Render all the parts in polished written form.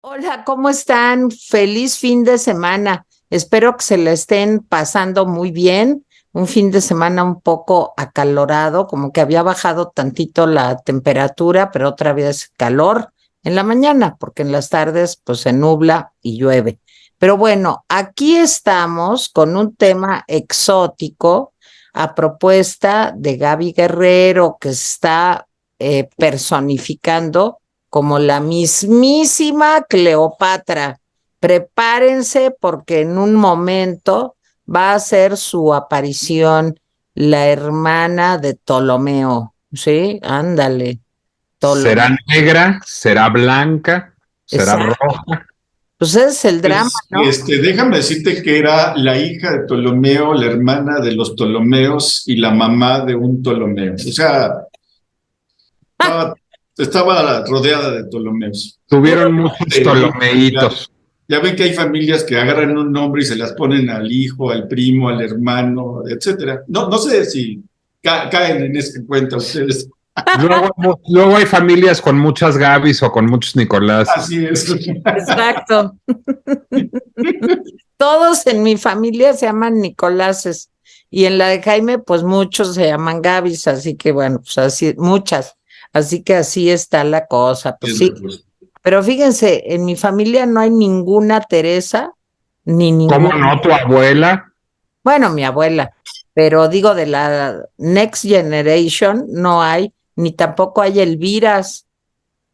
Hola, ¿cómo están? Feliz fin de semana. Espero que se la estén pasando muy bien. Un fin de semana un poco acalorado, como que había bajado tantito la temperatura, pero otra vez calor en la mañana, porque en las tardes pues se nubla y llueve. Pero bueno, aquí estamos con un tema exótico a propuesta de Gaby Guerrero, que está personificando como la mismísima Cleopatra. Prepárense porque en un momento va a ser su aparición la hermana de Ptolomeo, ¿sí? Ándale, ¿Será Ptolomeo. negra? ¿Será blanca? ¿Será Exacto. roja? Pues ese es el drama, Pues, ¿no? déjame decirte que era la hija de Ptolomeo, la hermana de los Ptolomeos y la mamá de un Ptolomeo. O sea, estaba, estaba rodeada de Ptolomeos. Tuvieron muchos Ya, Ptolomeitos. ya ven que hay familias que agarran un nombre y se las ponen al hijo, al primo, al hermano, etcétera. No, no sé si caen en ese cuenta ustedes. Luego hay familias con muchas Gabis o con muchos Nicoláses. Así es. Exacto. Todos en mi familia se llaman Nicoláses y en la de Jaime, pues muchos se llaman Gabis, así que bueno, pues así, muchas. Así que así está la cosa. Pues sí, pero fíjense, en mi familia no hay ninguna Teresa, ni ¿Cómo ninguna, no? Tu abuela. bueno, mi abuela, pero digo de la Next Generation no hay, ni tampoco hay Elviras,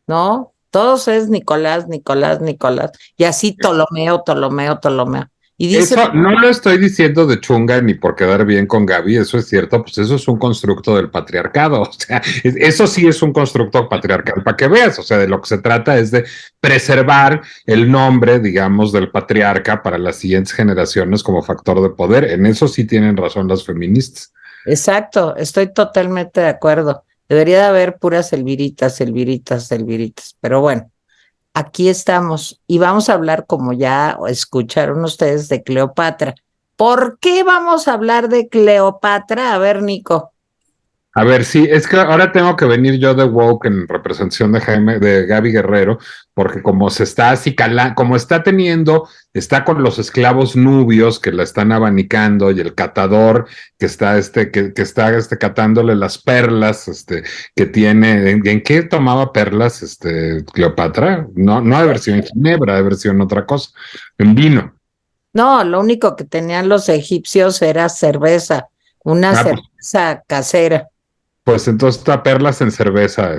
¿no? Todos es Nicolás, Nicolás, Nicolás, y así Ptolomeo, Ptolomeo, Ptolomeo. Y dice, Eso no lo estoy diciendo de chunga ni por quedar bien con Gaby, eso es cierto, pues eso es un constructo del patriarcado, o sea, eso sí es un constructo patriarcal, para que veas, o sea, de lo que se trata es de preservar el nombre, digamos, del patriarca para las siguientes generaciones como factor de poder, en eso sí tienen razón las feministas. exacto, estoy totalmente de acuerdo. Debería de haber puras Elviritas, Elviritas, Elviritas, pero bueno. Aquí estamos y vamos a hablar, como ya escucharon ustedes, de Cleopatra. ¿Por qué vamos a hablar de Cleopatra? A ver, Nico. A ver, sí, es que ahora tengo que venir yo de woke en representación de Jaime, de Gaby Guerrero, porque como se está así como está teniendo, está con los esclavos nubios que la están abanicando y el catador que está que está catándole las perlas, que tiene, ¿en qué tomaba perlas, Cleopatra? No, no ha de haber sido en Ginebra, ha de haber sido en otra cosa, en vino. No, lo único que tenían los egipcios era cerveza, una Ah, pues, cerveza casera. pues entonces está perlas en cerveza,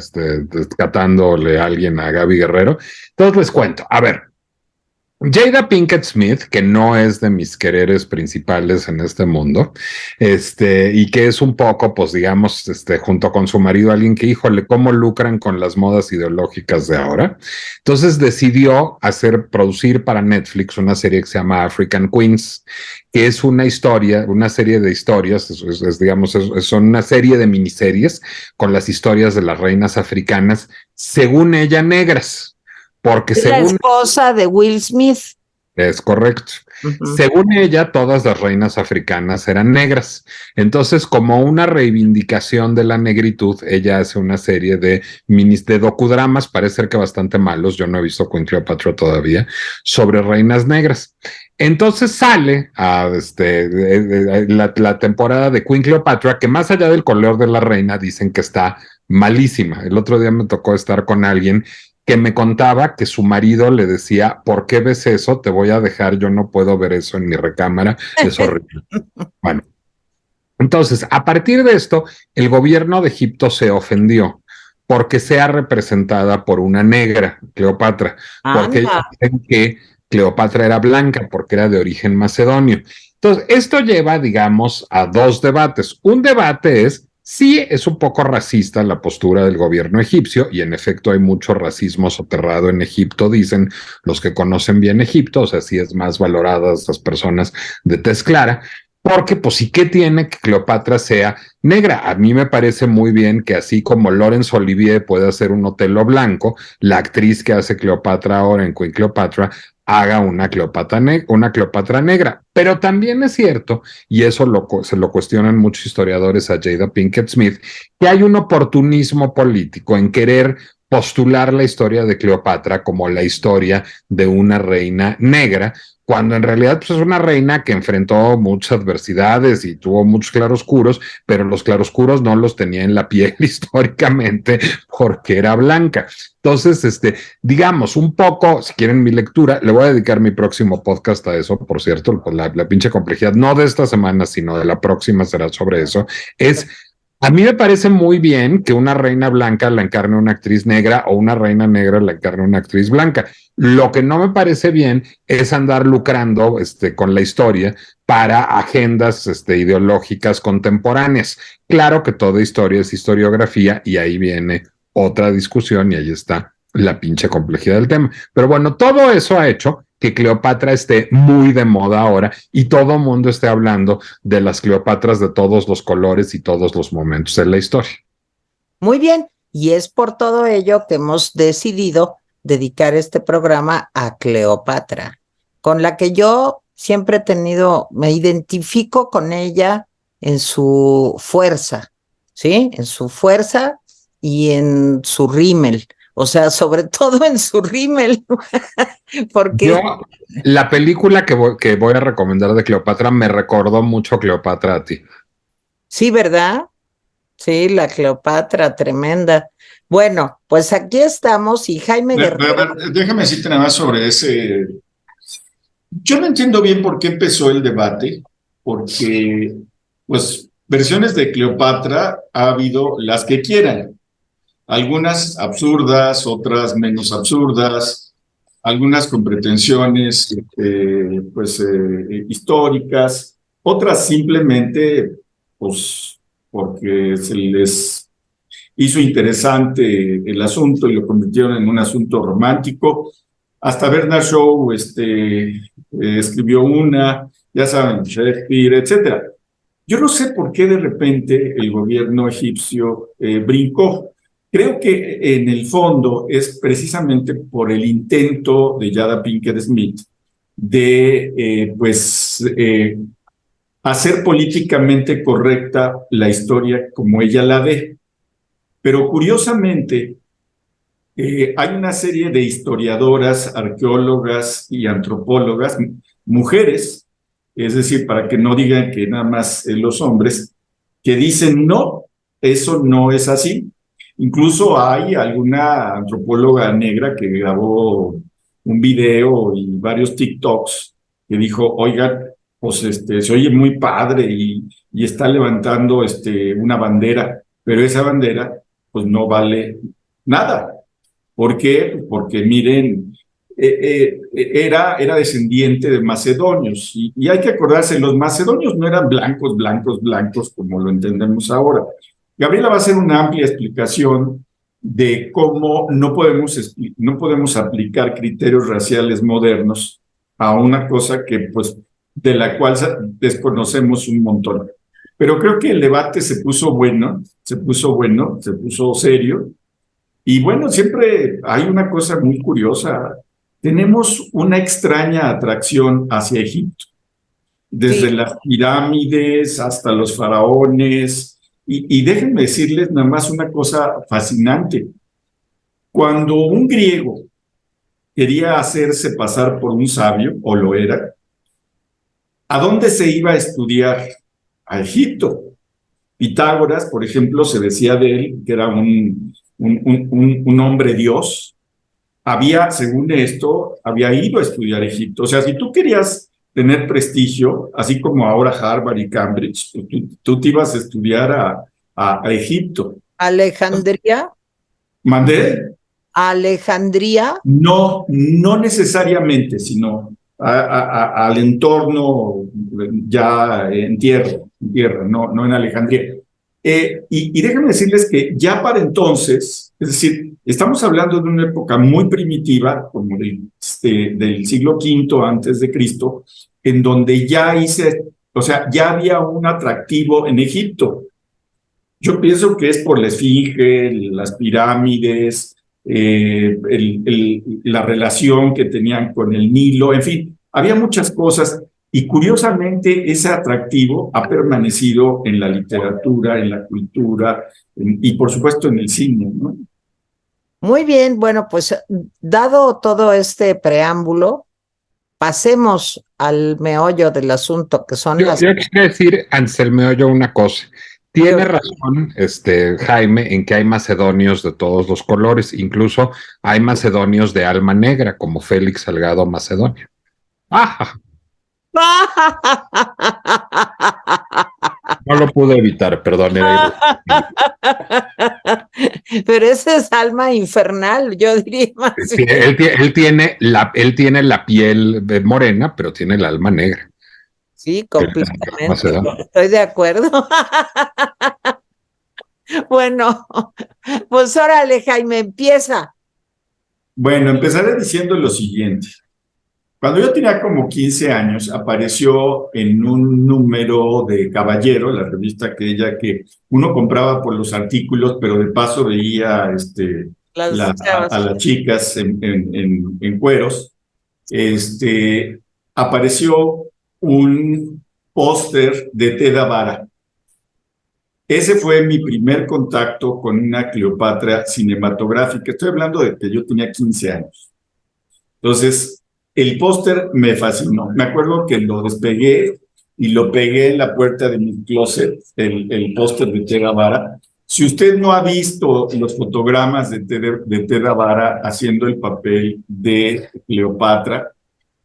catándole a alguien a Gaby Guerrero. Entonces les cuento, a ver, Jada Pinkett Smith, que no es de mis quereres principales en este mundo, y que es un poco, pues digamos, junto con su marido, alguien que, híjole, cómo lucran con las modas ideológicas de ahora. Entonces decidió producir para Netflix una serie que se llama African Queens, que es una historia, una serie de historias, digamos, son una serie de miniseries con las historias de las reinas africanas, según ella, negras. Porque Es la según esposa de Will Smith. es correcto. Ujú. Según ella, todas las reinas africanas eran negras. Entonces, como una reivindicación de la negritud, ella hace una serie de minis de docudramas, parece ser que bastante malos, yo no he visto Queen Cleopatra todavía, sobre reinas negras. Entonces sale a la temporada de Queen Cleopatra, que más allá del color de la reina, dicen que está malísima. El otro día me tocó estar con alguien que me contaba que su marido le decía, ¿por qué ves eso? Te voy a dejar, yo no puedo ver eso en mi recámara, es horrible. Bueno, entonces, a partir de esto, el gobierno de Egipto se ofendió porque sea representada por una negra, Cleopatra, porque ellos Anda. dicen que Cleopatra era blanca porque era de origen macedonio. Entonces, esto lleva, digamos, a dos debates. Un debate es sí, es un poco racista la postura del gobierno egipcio, y en efecto hay mucho racismo soterrado en Egipto, dicen los que conocen bien Egipto, o sea, sí es más valoradas las personas de tez clara, porque, pues, sí que tiene que Cleopatra sea negra. A mí me parece muy bien que así como Laurence Olivier puede hacer un Otelo blanco, la actriz que hace Cleopatra ahora en Queen Cleopatra haga una Cleopatra negra. Pero también es cierto, y eso se lo cuestionan muchos historiadores a Jada Pinkett Smith, que hay un oportunismo político en querer postular la historia de Cleopatra como la historia de una reina negra, cuando en realidad pues, es una reina que enfrentó muchas adversidades y tuvo muchos claroscuros, pero los claroscuros no los tenía en la piel históricamente porque era blanca. Entonces, digamos, un poco, si quieren mi lectura, le voy a dedicar mi próximo podcast a eso, por cierto, pues la pinche complejidad, no de esta semana, sino de la próxima será sobre eso, es... A mí me parece muy bien que una reina blanca la encarne una actriz negra o una reina negra la encarne una actriz blanca. Lo que no me parece bien es andar lucrando con la historia para agendas ideológicas contemporáneas. Claro que toda historia es historiografía y ahí viene otra discusión y ahí está la pinche complejidad del tema. Pero bueno, todo eso ha hecho que Cleopatra esté muy de moda ahora y todo el mundo esté hablando de las Cleopatras de todos los colores y todos los momentos en la historia. Muy bien, y es por todo ello que hemos decidido dedicar este programa a Cleopatra, con la que yo siempre he tenido, me identifico con ella en su fuerza, ¿sí? En su fuerza y en su rímel, o sea, sobre todo en su rímel, porque... Yo, la película que voy a recomendar de Cleopatra me recordó mucho Cleopatra a ti. Sí, ¿verdad? Sí, la Cleopatra, tremenda. Bueno, pues aquí estamos y Jaime Guerrero. A ver, déjame decirte nada más sobre ese. Yo no entiendo bien por qué empezó el debate, porque, pues, versiones de Cleopatra ha habido las que quieran. Algunas absurdas, otras menos absurdas, algunas con pretensiones históricas, otras simplemente pues porque se les hizo interesante el asunto y lo convirtieron en un asunto romántico. Hasta Bernard Shaw escribió una, ya saben, Shakespeare, etcétera. Yo no sé por qué de repente el gobierno egipcio brincó. Creo que en el fondo es precisamente por el intento de Jada Pinkett Smith de hacer políticamente correcta la historia como ella la ve. Pero curiosamente, hay una serie de historiadoras, arqueólogas y antropólogas, mujeres, es decir, para que no digan que nada más los hombres, que dicen no, eso no es así. Incluso hay alguna antropóloga negra que grabó un video y varios TikToks que dijo, oigan, pues se oye muy padre y está levantando una bandera, pero esa bandera pues no vale nada. ¿Por qué? Porque miren, era descendiente de macedonios y hay que acordarse, los macedonios no eran blancos, blancos, blancos como lo entendemos ahora. Gabriela va a hacer una amplia explicación de cómo no podemos aplicar criterios raciales modernos a una cosa que, pues, de la cual desconocemos un montón. Pero creo que el debate se puso serio. Y bueno, siempre hay una cosa muy curiosa. Tenemos una extraña atracción hacia Egipto, desde las pirámides hasta los faraones. Y déjenme decirles nada más una cosa fascinante. Cuando un griego quería hacerse pasar por un sabio, o lo era, ¿a dónde se iba a estudiar? A Egipto. Pitágoras, por ejemplo, se decía de él que era un hombre dios. Según esto, había ido a estudiar Egipto. O sea, si tú querías tener prestigio, así como ahora Harvard y Cambridge, tú te ibas a estudiar a Egipto. ¿Alejandría? ¿Mandé? ¿Alejandría? No necesariamente, sino al entorno ya en tierra, no en Alejandría. Y déjenme decirles que ya para entonces, es decir, estamos hablando de una época muy primitiva, como del siglo V antes de Cristo, en donde ya había un atractivo en Egipto. Yo pienso que es por la esfinge, las pirámides, la relación que tenían con el Nilo, en fin, había muchas cosas. Y curiosamente ese atractivo ha permanecido en la literatura, en la cultura y por supuesto en el cine, ¿no? Muy bien, bueno, pues dado todo este preámbulo, pasemos al meollo del asunto, que son Yo quisiera decir, Anselmo, yo una cosa. Muy Tiene originales. razón, Jaime, en que hay macedonios de todos los colores, incluso hay macedonios de alma negra, como Félix Salgado Macedonio. ¡Ah! No lo pude evitar, perdón, era irresistible. Pero ese es alma infernal, yo diría más Sí, bien. él tiene la piel morena, pero tiene el alma negra. Sí, El completamente, macedonio. estoy de acuerdo. Bueno, pues órale, Jaime, empieza. Bueno, empezaré diciendo lo siguiente. Cuando yo tenía como 15 años, apareció en un número de Caballero, la revista aquella que uno compraba por los artículos, pero de paso veía Las a chavas. las chicas en cueros. Apareció un póster de Teda Vara. Ese fue mi primer contacto con una Cleopatra cinematográfica. Estoy hablando de que yo tenía 15 años. Entonces, el póster me fascinó. Me acuerdo que lo despegué y lo pegué en la puerta de mi closet, el póster de Teda Vara. Si usted no ha visto los fotogramas de Teda Vara haciendo el papel de Cleopatra,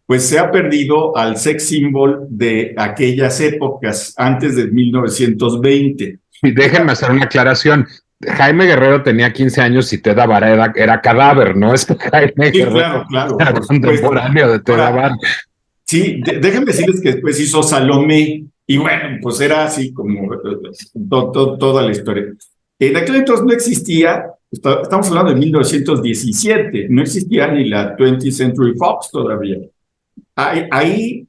pues se ha perdido al sex symbol de aquellas épocas, antes de 1920. Y déjenme hacer una aclaración. Jaime Guerrero tenía 15 años y Teda Vara era cadáver, ¿no? Es que Jaime Sí, Guerrero claro, claro, era por supuesto. contemporáneo de Teda Ahora, Vara. sí, déjenme decirles que después hizo Salomé, y bueno, pues era así como toda la historia. En aquel entonces no existía, estamos hablando de 1917, no existía ni la 20th Century Fox todavía. Ahí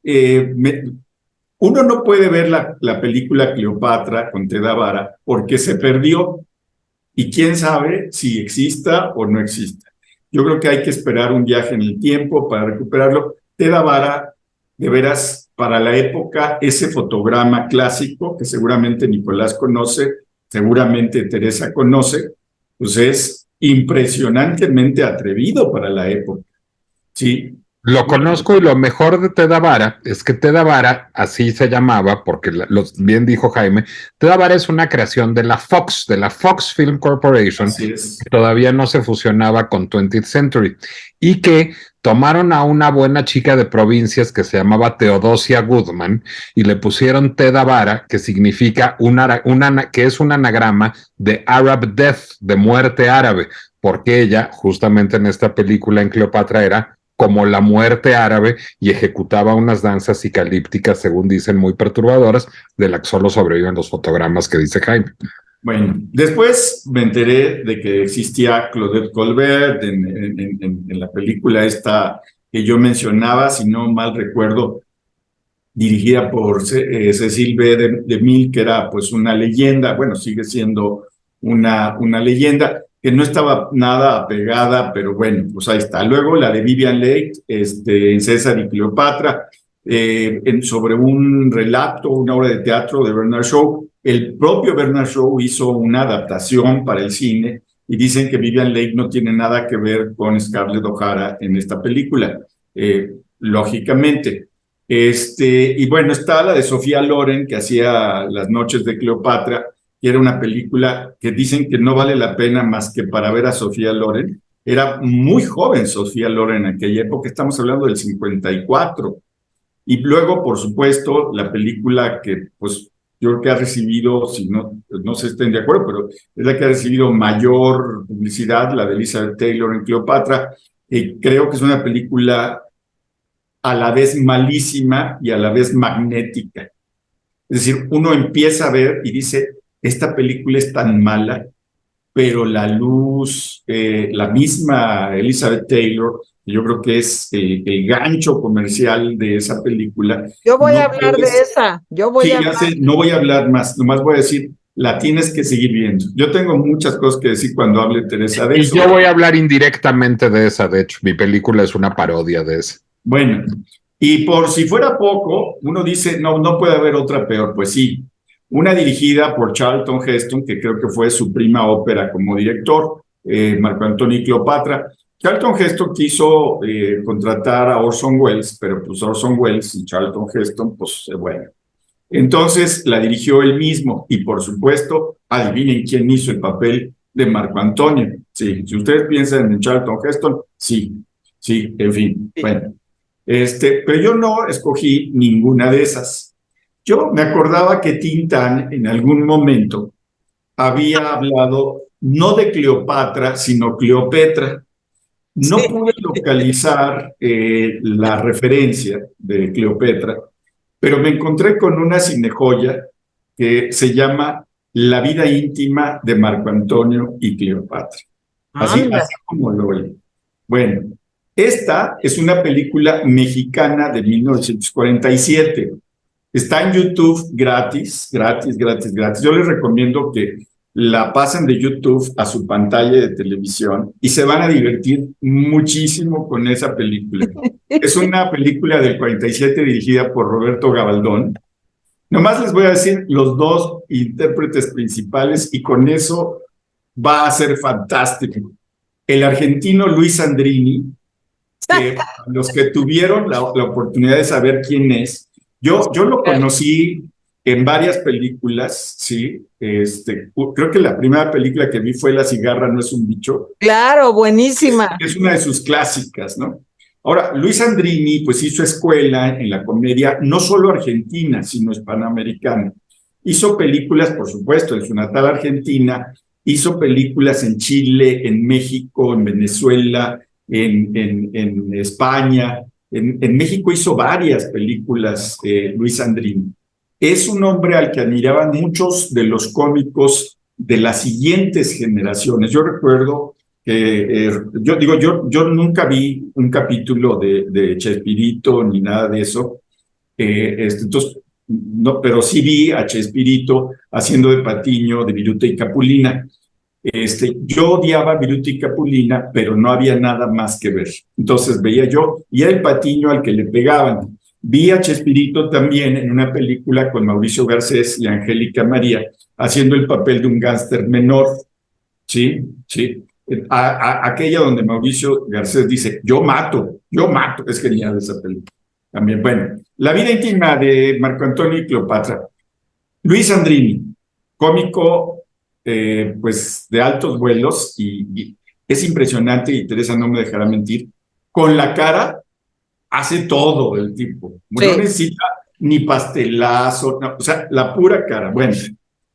uno no puede ver la película Cleopatra con Teda Vara porque se perdió y quién sabe si exista o no exista. Yo creo que hay que esperar un viaje en el tiempo para recuperarlo. Teda Vara, de veras, para la época, ese fotograma clásico que seguramente Nicolás conoce, seguramente Teresa conoce, pues es impresionantemente atrevido para la época. Sí. Lo conozco y lo mejor de Teda Vara es que Teda Vara, así se llamaba, porque bien dijo Jaime, Teda Vara es una creación de la Fox Film Corporation, Así es. que todavía no se fusionaba con 20th Century, y que tomaron a una buena chica de provincias que se llamaba Teodosia Goodman y le pusieron Teda Vara, que significa que es un anagrama de Arab Death, de muerte árabe, porque ella, justamente en esta película en Cleopatra, era como la muerte árabe y ejecutaba unas danzas psicalípticas, según dicen, muy perturbadoras, de la que solo sobreviven los fotogramas que dice Jaime. Bueno, después me enteré de que existía Claudette Colbert en la película esta que yo mencionaba, si no mal recuerdo, dirigida por Cecil B. DeMille, que era pues una leyenda, bueno, sigue siendo una leyenda, que no estaba nada apegada, pero bueno, pues ahí está. Luego la de Vivian Leigh, en César y Cleopatra, sobre un relato, una obra de teatro de Bernard Shaw. El propio Bernard Shaw hizo una adaptación para el cine y dicen que Vivian Leigh no tiene nada que ver con Scarlett O'Hara en esta película, lógicamente. Y bueno, está la de Sofía Loren, que hacía Las noches de Cleopatra, que era una película que dicen que no vale la pena más que para ver a Sofía Loren. Era muy joven Sofía Loren en aquella época, estamos hablando del 54. Y luego, por supuesto, la película que pues yo creo que ha recibido, si no, no se estén de acuerdo, pero es la que ha recibido mayor publicidad, la de Elizabeth Taylor en Cleopatra. Creo que es una película a la vez malísima y a la vez magnética. Es decir, uno empieza a ver y dice, esta película es tan mala, pero la luz, la misma Elizabeth Taylor, yo creo que es el gancho comercial de esa película. Yo voy a No hablar de puedes, esa. Yo voy sí, a ya hablar. sé, no voy a hablar más, nomás voy a decir, la tienes que seguir viendo. Yo tengo muchas cosas que decir cuando hable Teresa de Y eso. yo voy a hablar indirectamente de esa, de hecho, mi película es una parodia de esa. Bueno, y por si fuera poco, uno dice, no, no puede haber otra peor. Pues sí, una dirigida por Charlton Heston, que creo que fue su prima ópera como director, Marco Antonio y Cleopatra. Charlton Heston quiso contratar a Orson Welles, pero pues Orson Welles y Charlton Heston, pues bueno. Entonces la dirigió él mismo y por supuesto, adivinen quién hizo el papel de Marco Antonio. Sí, si ustedes piensan en Charlton Heston, sí, en fin, bueno. Pero yo no escogí ninguna de esas. Yo me acordaba que Tintán en algún momento había hablado no de Cleopatra, sino Cleopetra. No pude localizar la referencia de Cleopatra, pero me encontré con una cinejoya que se llama La vida íntima de Marco Antonio y Cleopatra. Así como lo oí. Bueno, esta es una película mexicana de 1947. Está en YouTube gratis. Yo les recomiendo que la pasen de YouTube a su pantalla de televisión y se van a divertir muchísimo con esa película. Es una película del 47 dirigida por Roberto Gabaldón. Nomás les voy a decir los dos intérpretes principales y con eso va a ser fantástico. El argentino Luis Andrini, que los que tuvieron la oportunidad de saber quién es, yo lo conocí en varias películas, sí. Creo que la primera película que vi fue La cigarra no es un bicho. Claro, buenísima. Es una de sus clásicas, ¿no? Ahora, Luis Andrini, pues hizo escuela en la comedia, no solo argentina, sino hispanoamericana. Hizo películas, por supuesto, en su natal Argentina, hizo películas en Chile, en México, en Venezuela, en España. En México hizo varias películas, Luis Andrini. Es un hombre al que admiraban muchos de los cómicos de las siguientes generaciones. Yo recuerdo que, yo nunca vi un capítulo de Chespirito ni nada de eso. Entonces, no, pero sí vi a Chespirito haciendo de Patiño, de Viruta y Capulina. Yo odiaba Viruta y Capulina, pero no había nada más que ver. Entonces veía yo, y era el Patiño al que le pegaban. Vi a Chespirito también en una película con Mauricio Garcés y Angélica María, haciendo el papel de un gángster menor. Sí. Aquella donde Mauricio Garcés dice, yo mato. Es genial esa película. También, bueno, La vida íntima de Marco Antonio y Cleopatra. Luis Andrini, cómico pues de altos vuelos y es impresionante y Teresa no me dejará mentir, con la cara hace todo el tipo, no necesita ni pastelazo, no, o sea, la pura cara. Bueno,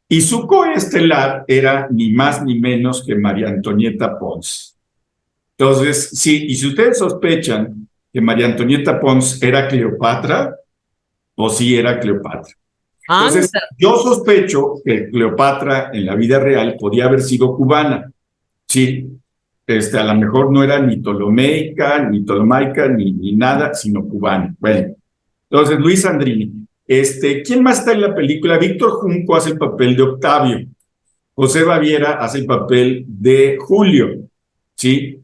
y su coestelar era ni más ni menos que María Antonieta Pons. Entonces, sí, y si ustedes sospechan que María Antonieta Pons era Cleopatra, o sí era Cleopatra. Entonces, yo sospecho que Cleopatra en la vida real podía haber sido cubana. Sí, a lo mejor no era ni ptolomaica, ni nada, sino cubana. Bueno, entonces Luis Andrini. ¿Quién más está en la película? Víctor Junco hace el papel de Octavio. José Baviera hace el papel de Julio, ¿sí?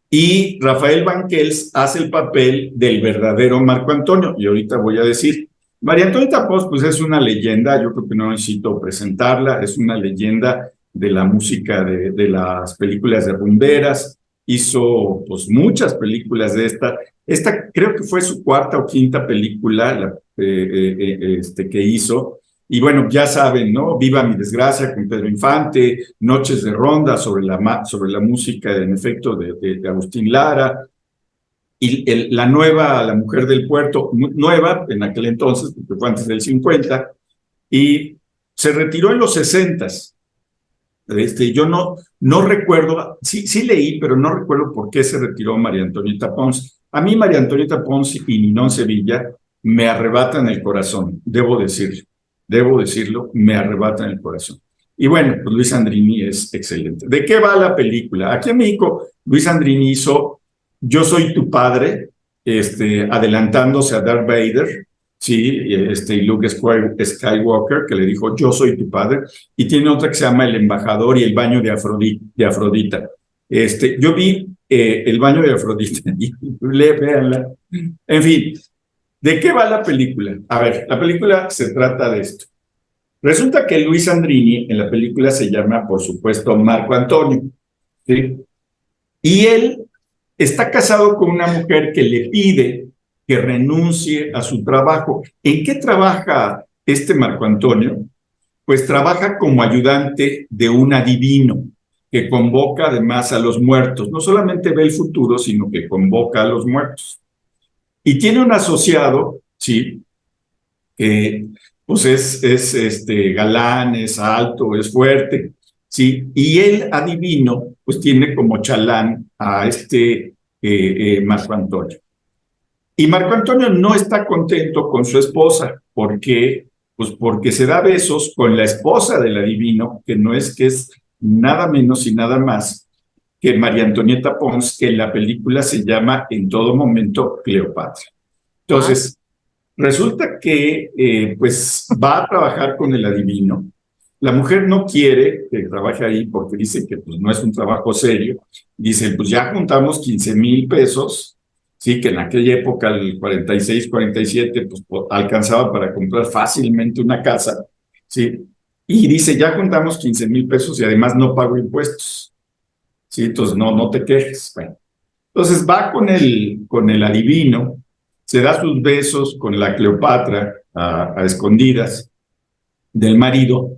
Y Rafael Banquels hace el papel del verdadero Marco Antonio. Y ahorita voy a decir. María Antonieta Pons, pues es una leyenda, yo creo que no necesito presentarla, es una leyenda de la música de las películas de rumberas, hizo pues muchas películas de esta creo que fue su cuarta o quinta película que hizo, y bueno, ya saben, ¿no? Viva mi desgracia con Pedro Infante, Noches de Ronda sobre la música en efecto de Agustín Lara, y la mujer del puerto, nueva en aquel entonces, porque fue antes del 50, y se retiró en los 60s. Yo no recuerdo, sí leí, pero no recuerdo por qué se retiró María Antonieta Pons. A mí María Antonieta Pons y Ninón Sevilla me arrebatan el corazón, debo decirlo, me arrebatan el corazón. Y bueno, pues Luis Andrini es excelente. ¿De qué va la película? Aquí en México, Luis Andrini hizo Yo soy tu padre, adelantándose a Darth Vader, sí, y Luke Skywalker, que le dijo, yo soy tu padre, y tiene otra que se llama El embajador y el baño de Afrodita. Yo vi El baño de Afrodita, y véanla. En fin, ¿de qué va la película? A ver, la película se trata de esto. Resulta que Luis Andrini en la película se llama, por supuesto, Marco Antonio. ¿sí? Y él está casado con una mujer que le pide que renuncie a su trabajo. ¿En qué trabaja este Marco Antonio? Pues trabaja como ayudante de un adivino que convoca además a los muertos. No solamente ve el futuro, sino que convoca a los muertos. Y tiene un asociado, ¿sí? Que pues es galán, es alto, es fuerte, ¿sí? Y el adivino pues tiene como chalán a Marco Antonio. Y Marco Antonio no está contento con su esposa. ¿Por qué? Pues porque se da besos con la esposa del adivino, que no es que es nada menos y nada más que María Antonieta Pons, que en la película se llama en todo momento Cleopatra. Entonces, resulta que pues va a trabajar con el adivino. La mujer no quiere que trabaje ahí porque dice que pues, no es un trabajo serio. Dice, pues ya juntamos 15,000 pesos, sí, que en aquella época, el 46, 47, pues alcanzaba para comprar fácilmente una casa, sí. Y dice, ya juntamos 15,000 pesos y además no pago impuestos, sí, entonces no te quejes. Bueno, entonces va con el adivino, se da sus besos con la Cleopatra a escondidas del marido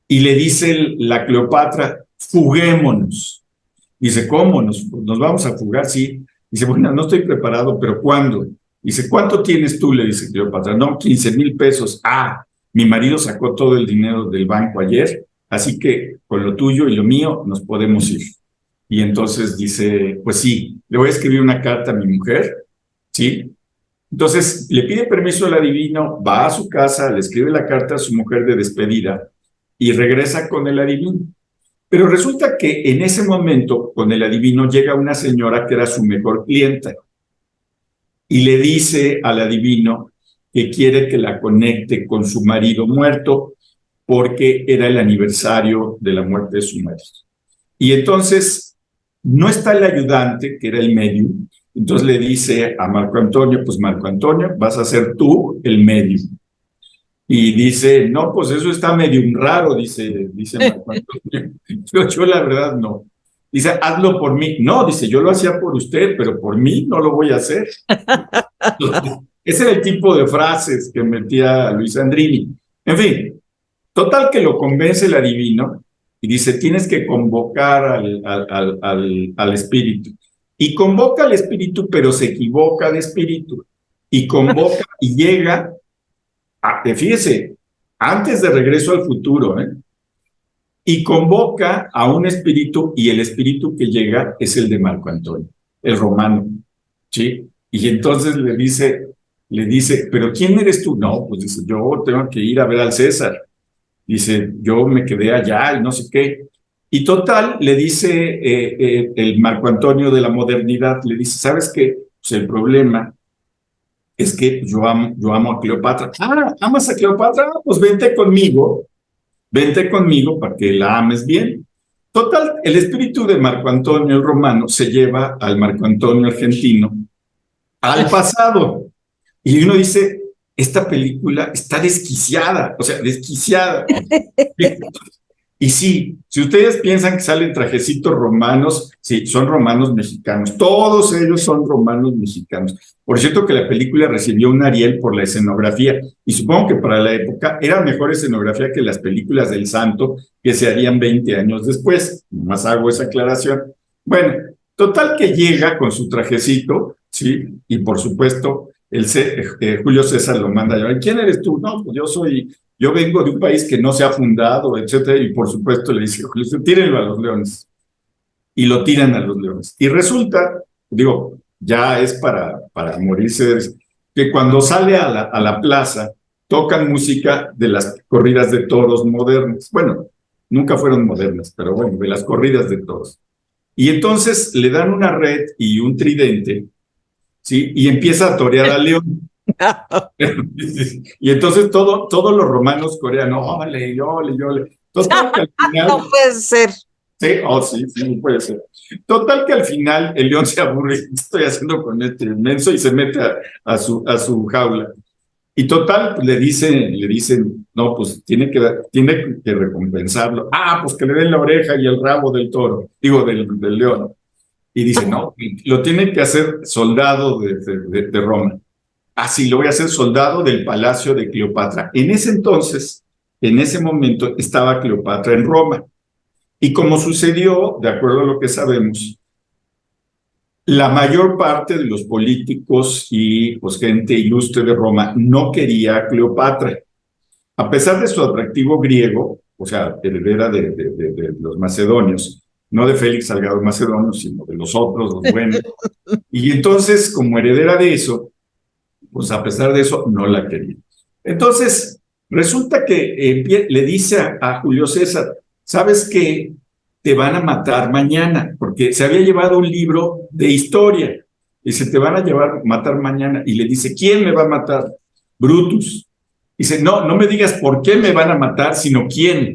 y le dice la Cleopatra, fuguémonos. Dice, ¿cómo? ¿Nos vamos a fugar? Sí. Dice, bueno, no estoy preparado, pero ¿cuándo? Dice, ¿cuánto tienes tú? Le dice Cleopatra. No, 15,000 pesos. Ah, mi marido sacó todo el dinero del banco ayer, así que con lo tuyo y lo mío nos podemos ir. Y entonces dice, pues sí, le voy a escribir una carta a mi mujer, ¿sí? Entonces le pide permiso al adivino, va a su casa, le escribe la carta a su mujer de despedida y regresa con el adivino. Pero resulta que en ese momento, con el adivino, llega una señora que era su mejor clienta y le dice al adivino que quiere que la conecte con su marido muerto porque era el aniversario de la muerte de su marido. Y entonces no está el ayudante, que era el medium, entonces le dice a Marco Antonio, pues Marco Antonio, vas a ser tú el medium. Y dice, no, pues eso está medio raro, dice Marco Antonio. Yo la verdad no. Dice, hazlo por mí. No, dice, yo lo hacía por usted, pero por mí no lo voy a hacer. Entonces, ese era el tipo de frases que metía Luis Andrini. En fin, total que lo convence el adivino y dice, tienes que convocar al espíritu. Y convoca al espíritu, pero se equivoca de espíritu. Y convoca y llega, fíjese, antes de Regreso al Futuro, y convoca a un espíritu y el espíritu que llega es el de Marco Antonio, el romano, ¿sí? Y entonces le dice, ¿pero quién eres tú? No, pues dice, yo tengo que ir a ver al César. Dice, yo me quedé allá y no sé qué. Y total, le dice el Marco Antonio de la modernidad, le dice, ¿sabes qué? Pues el problema es que yo amo a Cleopatra. Ah, ¿amas a Cleopatra? Pues vente conmigo para que la ames bien. Total, el espíritu de Marco Antonio el romano se lleva al Marco Antonio argentino al pasado. Y uno dice, esta película está desquiciada, o sea, desquiciada. Y sí, si ustedes piensan que salen trajecitos romanos, sí, son romanos mexicanos. Todos ellos son romanos mexicanos. Por cierto que la película recibió un Ariel por la escenografía y supongo que para la época era mejor escenografía que las películas del Santo que se harían 20 años después. Nomás hago esa aclaración. Bueno, total que llega con su trajecito, ¿sí? Y por supuesto, Julio César lo manda a llamar. ¿Quién eres tú? No, pues yo vengo de un país que no se ha fundado, etcétera, y por supuesto le dice, tírenlo a los leones. Y lo tiran a los leones. Y resulta, digo, ya es para morirse, que cuando sale a la plaza, tocan música de las corridas de toros modernas. Bueno, nunca fueron modernas, pero bueno, de las corridas de toros. Y entonces le dan una red y un tridente, ¿sí? Y empieza a torear al león. Y entonces todos los romanos coreanos, ole. Total que al final, no puede ser. Sí, no puede ser. Total que al final el león se aburre, ¿qué estoy haciendo con este inmenso? Y se mete a su jaula. Y total, pues le dicen, no, pues tiene que recompensarlo. Ah, pues que le den la oreja y el rabo del toro, digo, del león. Y dice, no, lo tiene que hacer soldado de Roma. Así lo voy a hacer soldado del palacio de Cleopatra. En ese entonces, en ese momento, estaba Cleopatra en Roma. Y como sucedió, de acuerdo a lo que sabemos, la mayor parte de los políticos y pues, gente ilustre de Roma no quería a Cleopatra. A pesar de su atractivo griego, o sea, heredera de los macedonios, no de Félix Salgado Macedonio, sino de los otros, los buenos. Y entonces, como heredera de eso, pues a pesar de eso, no la quería. Entonces, resulta que le dice a Julio César, ¿sabes qué? Te van a matar mañana, porque se había llevado un libro de historia. Dice, te van a matar mañana. Y le dice, ¿quién me va a matar? Brutus. Dice, no, no me digas por qué me van a matar, sino quién.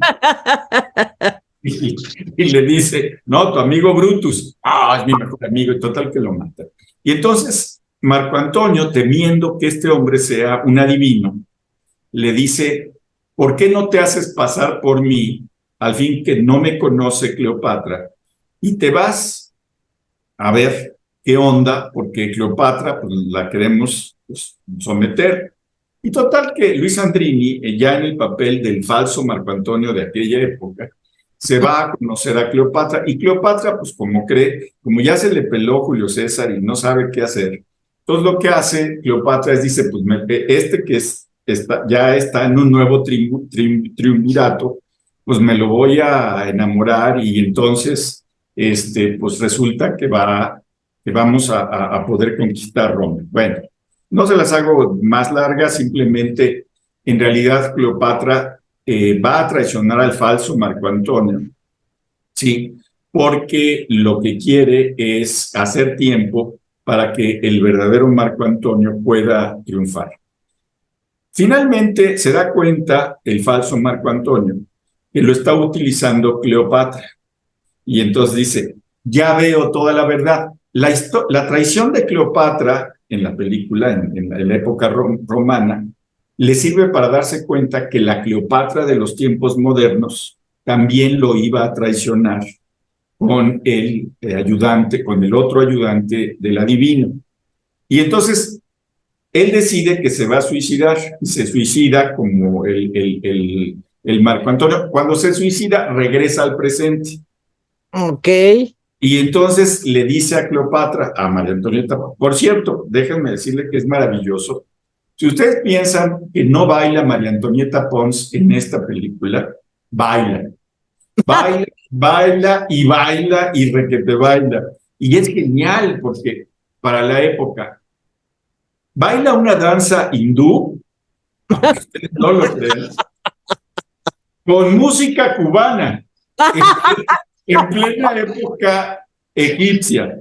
Y le dice, no, tu amigo Brutus. Ah, es mi mejor amigo, y total que lo mata. Y entonces Marco Antonio, temiendo que este hombre sea un adivino, le dice, ¿por qué no te haces pasar por mí, al fin que no me conoce Cleopatra, y te vas a ver qué onda, porque Cleopatra pues, la queremos pues, someter? Y total que Luis Andrini, ya en el papel del falso Marco Antonio de aquella época, se va a conocer a Cleopatra, y Cleopatra, pues como cree, como ya se le peló Julio César y no sabe qué hacer, entonces lo que hace Cleopatra es, dice, pues este que ya está en un nuevo triunvirato, pues me lo voy a enamorar, y entonces, pues resulta que vamos a poder conquistar Roma. Bueno, no se las hago más largas, simplemente, en realidad, Cleopatra va a traicionar al falso Marco Antonio, ¿sí? Porque lo que quiere es hacer tiempo para que el verdadero Marco Antonio pueda triunfar. Finalmente se da cuenta el falso Marco Antonio que lo está utilizando Cleopatra, y entonces dice, ya veo toda la verdad. La traición de Cleopatra en la película, en la época romana, le sirve para darse cuenta que la Cleopatra de los tiempos modernos también lo iba a traicionar con el ayudante, con el otro ayudante del adivino. Y entonces él decide que se va a suicidar, y se suicida como el Marco Antonio. Cuando se suicida, regresa al presente. Ok. Y entonces le dice a Cleopatra, a María Antonieta, por cierto, déjenme decirle que es maravilloso. Si ustedes piensan que no baila María Antonieta Pons en esta película, baila. Baila, baila y baila y requete baila. Y es genial porque para la época baila una danza hindú, aunque ustedes no lo crean, con música cubana, en plena época egipcia.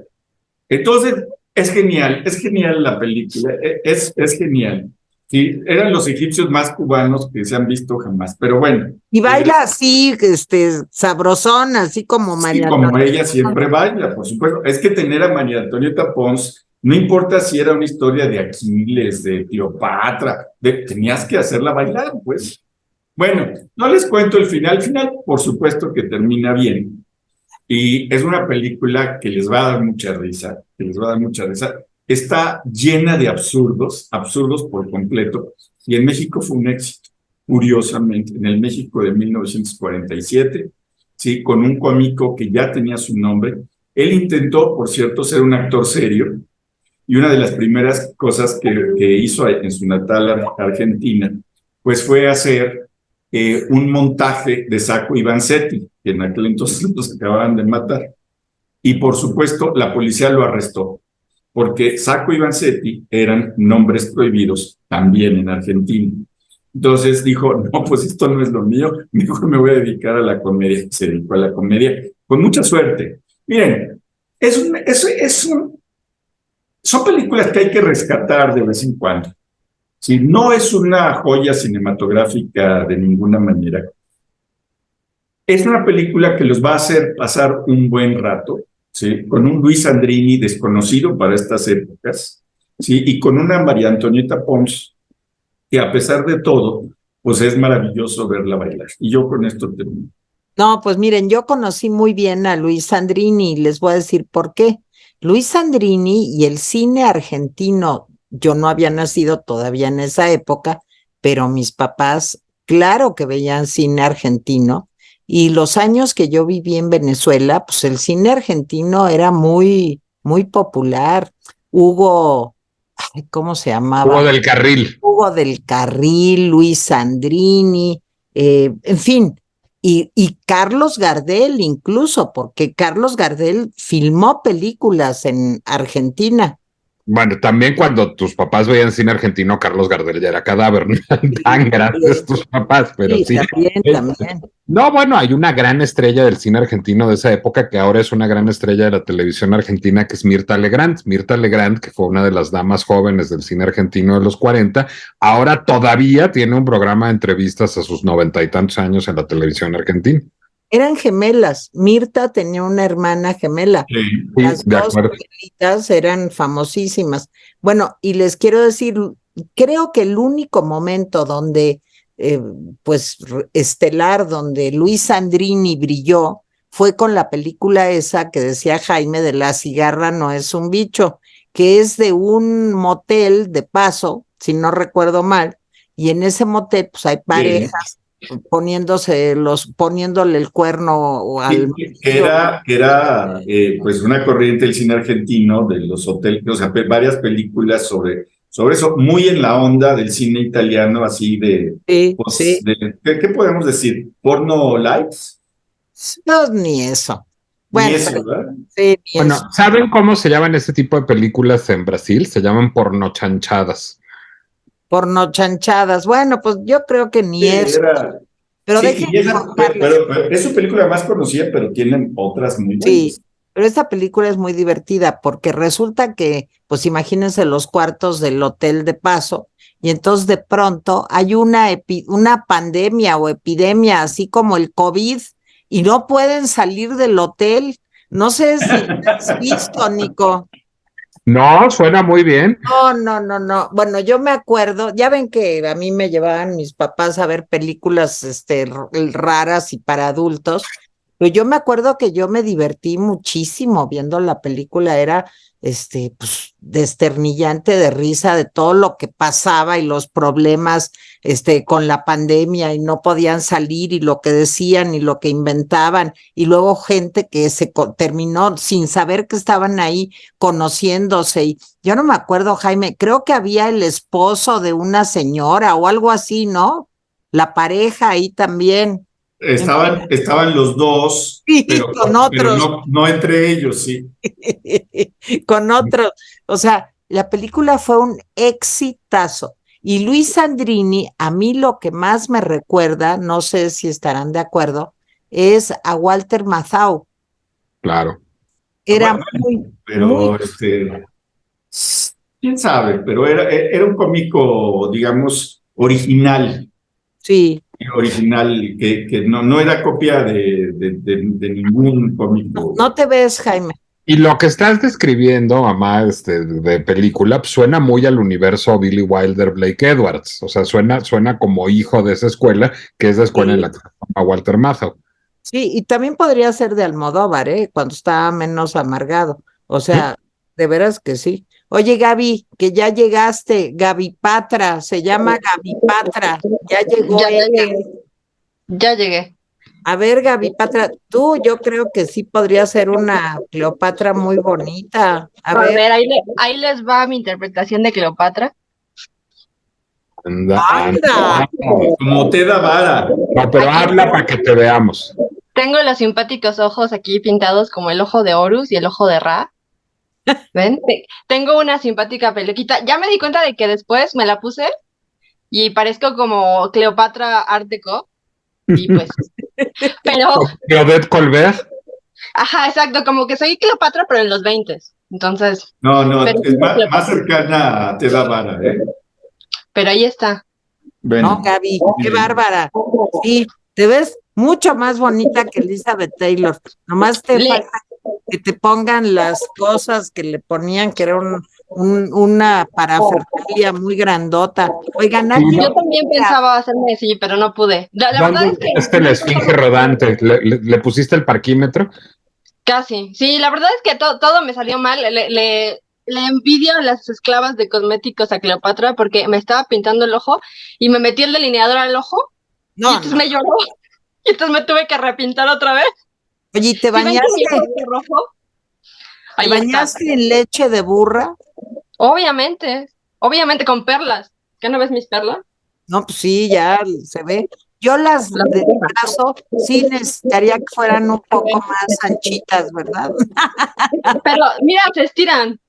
Entonces, es genial la película, es genial. Sí, eran los egipcios más cubanos que se han visto jamás, pero bueno. Y baila así, sabrosón, así como María Sí, como Antonieta. ella siempre baila, por supuesto. Es que tener a María Antonieta Pons, no importa si era una historia de Aquiles, de Cleopatra, tenías que hacerla bailar, pues. Bueno, no les cuento el final. El final, por supuesto que termina bien. Y es una película que les va a dar mucha risa, que les va a dar mucha risa. Está llena de absurdos, absurdos por completo. Y en México fue un éxito, curiosamente. En el México de 1947, sí, con un cómico que ya tenía su nombre. Él intentó, por cierto, ser un actor serio. Y una de las primeras cosas que hizo en su natal Argentina, pues fue hacer un montaje de Sacco y Vanzetti, que en aquel entonces los acababan de matar. Y por supuesto, la policía lo arrestó, porque Sacco y Vanzetti eran nombres prohibidos también en Argentina. Entonces dijo, no, pues esto no es lo mío, mejor me voy a dedicar a la comedia. Se dedicó a la comedia con mucha suerte. Miren, son películas que hay que rescatar de vez en cuando. Sí, no es una joya cinematográfica de ninguna manera. Es una película que los va a hacer pasar un buen rato, ¿sí? Con un Luis Andrini desconocido para estas épocas, ¿sí? Y con una María Antonieta Pons, que a pesar de todo, pues es maravilloso verla bailar. Y yo con esto termino. No, pues miren, yo conocí muy bien a Luis Sandrini y les voy a decir por qué. Luis Sandrini y el cine argentino, yo no había nacido todavía en esa época, pero mis papás, claro que veían cine argentino, y los años que yo viví en Venezuela, pues el cine argentino era muy, muy popular. Hugo, ay, ¿cómo se Hugo llamaba? del Carril. Hugo del Carril, Luis Sandrini, en fin, y Carlos Gardel incluso, porque Carlos Gardel filmó películas en Argentina. Bueno, también cuando tus papás veían cine argentino, Carlos Gardel ya era cadáver, no eran Sí, tan grandes también, tus papás, pero sí, sí. también, Este, también. No, bueno, hay una gran estrella del cine argentino de esa época que ahora es una gran estrella de la televisión argentina, que es Mirta Legrand. Mirta Legrand, que fue una de las damas jóvenes del cine argentino de los 40, ahora todavía tiene un programa de entrevistas a sus 90 y tantos años en la televisión argentina. Eran gemelas. Mirta tenía una hermana gemela. Sí. Sí, Las de dos acuerdo. gemelitas eran famosísimas. Bueno, y les quiero decir, creo que el único momento donde, pues, estelar, donde Luis Sandrini brilló, fue con la película esa que decía Jaime de La cigarra no es un bicho, que es de un motel de paso, si no recuerdo mal, y en ese motel, pues hay Sí. parejas poniéndole el cuerno al Que era pues una corriente del cine argentino, de los hoteles, o sea, varias películas sobre eso, muy en la onda del cine italiano, así de, sí, pues, sí, ¿qué podemos decir? ¿Porno lights? no, ni eso. Ni Bueno, eso, ¿verdad? sí, ni eso. Bueno, ¿saben cómo se llaman este tipo de películas en Brasil? Se llaman pornochanchadas. Porno chanchadas. Bueno, pues yo creo que Sí, ni eso. era. Pero Sí, déjenme y esa, contarles. pero es su película más conocida, pero tienen otras muy Sí, buenas. pero esta película es muy divertida porque resulta que, pues imagínense los cuartos del hotel de paso y entonces de pronto hay una pandemia o epidemia, así como el COVID, y no pueden salir del hotel. No sé si la has visto, Nico. No, suena muy bien. No, no, no, no. Bueno, yo me acuerdo, ya ven que a mí me llevaban mis papás a ver películas, raras y para adultos, pero yo me acuerdo que yo me divertí muchísimo viendo la película, era, pues, desternillante de risa de todo lo que pasaba y los problemas, con la pandemia y no podían salir y lo que decían y lo que inventaban y luego gente que terminó sin saber que estaban ahí conociéndose y yo no me acuerdo, Jaime, creo que había el esposo de una señora o algo así, ¿no? La pareja ahí también. En fin, Estaban los dos, sí, con pero otros, no entre ellos, sí. con otros. O sea, la película fue un exitazo. Y Luis Sandrini, a mí lo que más me recuerda, no sé si estarán de acuerdo, es a Walter Matthau. Claro. Era Bueno, muy, muy, pero quién sabe, pero era un cómico, digamos, sí. original, que no era copia de ningún No, cómico. no te ves, Jaime. Y lo que estás describiendo, mamá, de película, pues, suena muy al universo Billy Wilder, Blake Edwards. O sea, suena como hijo de esa escuela, que es la escuela en Sí. la que se llama Walter Matthau. Sí, y también podría ser de Almodóvar, ¿eh? Cuando está menos amargado. O ¿Mm? sea, de veras que sí. Oye, Gaby, que ya llegaste, Gaby Patra, se llama Gaby Patra, ya llegó Ya ella. llegué, ya llegué. A ver, Gaby Patra, tú yo creo que sí podría ser una Cleopatra muy bonita. A A ver, ver, ahí les va mi interpretación de Cleopatra. Anda, anda. anda. Como te da vara. No, pero habla para que te veamos. Tengo los simpáticos ojos aquí pintados como el ojo de Horus y el ojo de Ra. ¿Ven? Tengo una simpática peluquita. Ya me di cuenta de que después me la puse y parezco como Cleopatra Art Deco. Y pues, pero, Claudette Colbert. ajá, exacto, como que soy Cleopatra, pero en los 20. Entonces, No, pero, es más cercana a te da vara, ¿eh? pero ahí está. No, Bueno, Gaby, qué miren, bárbara. Sí, te ves mucho más bonita que Elizabeth Taylor. Nomás te Le, falta que te pongan las cosas que le ponían, que era una parafernalia muy grandota. Oigan, Sí, alguien, Yo también pensaba hacerme así, pero no pude. La verdad ¿dónde es que pusiste la no esfinge encontraba rodante? ¿Le pusiste el parquímetro? casi. Sí, la verdad es que todo me salió mal. Le envidio a las esclavas de cosméticos a Cleopatra porque me estaba pintando el ojo y me metí el delineador al ojo y no, entonces no. me lloró y entonces me tuve que repintar otra vez. Oye, ¿y Si ven que mi ojo está rojo, te ahí está. bañaste en leche de burra? Obviamente con perlas. ¿Qué no ves mis perlas? No, pues sí, ya se ve. Yo las Las del rojas. brazo sí necesitaría que fueran un poco más anchitas, ¿verdad? Pero mira, se estiran.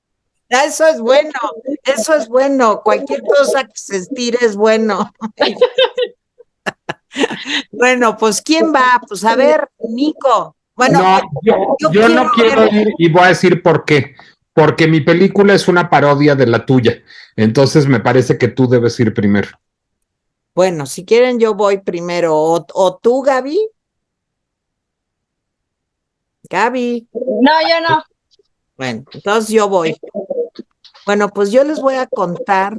Eso es bueno, eso es bueno. Cualquier cosa que se estire es bueno. Bueno, pues ¿quién va? Pues a ver, Nico. Bueno, No, yo yo quiero no quiero ver, ir y voy a decir por qué. Porque mi película es una parodia de la tuya. Entonces me parece que tú debes ir primero. bueno, si quieren yo voy primero. O tú, Gaby. Gaby. No, yo no. Bueno, entonces yo voy. Bueno, pues yo les voy a contar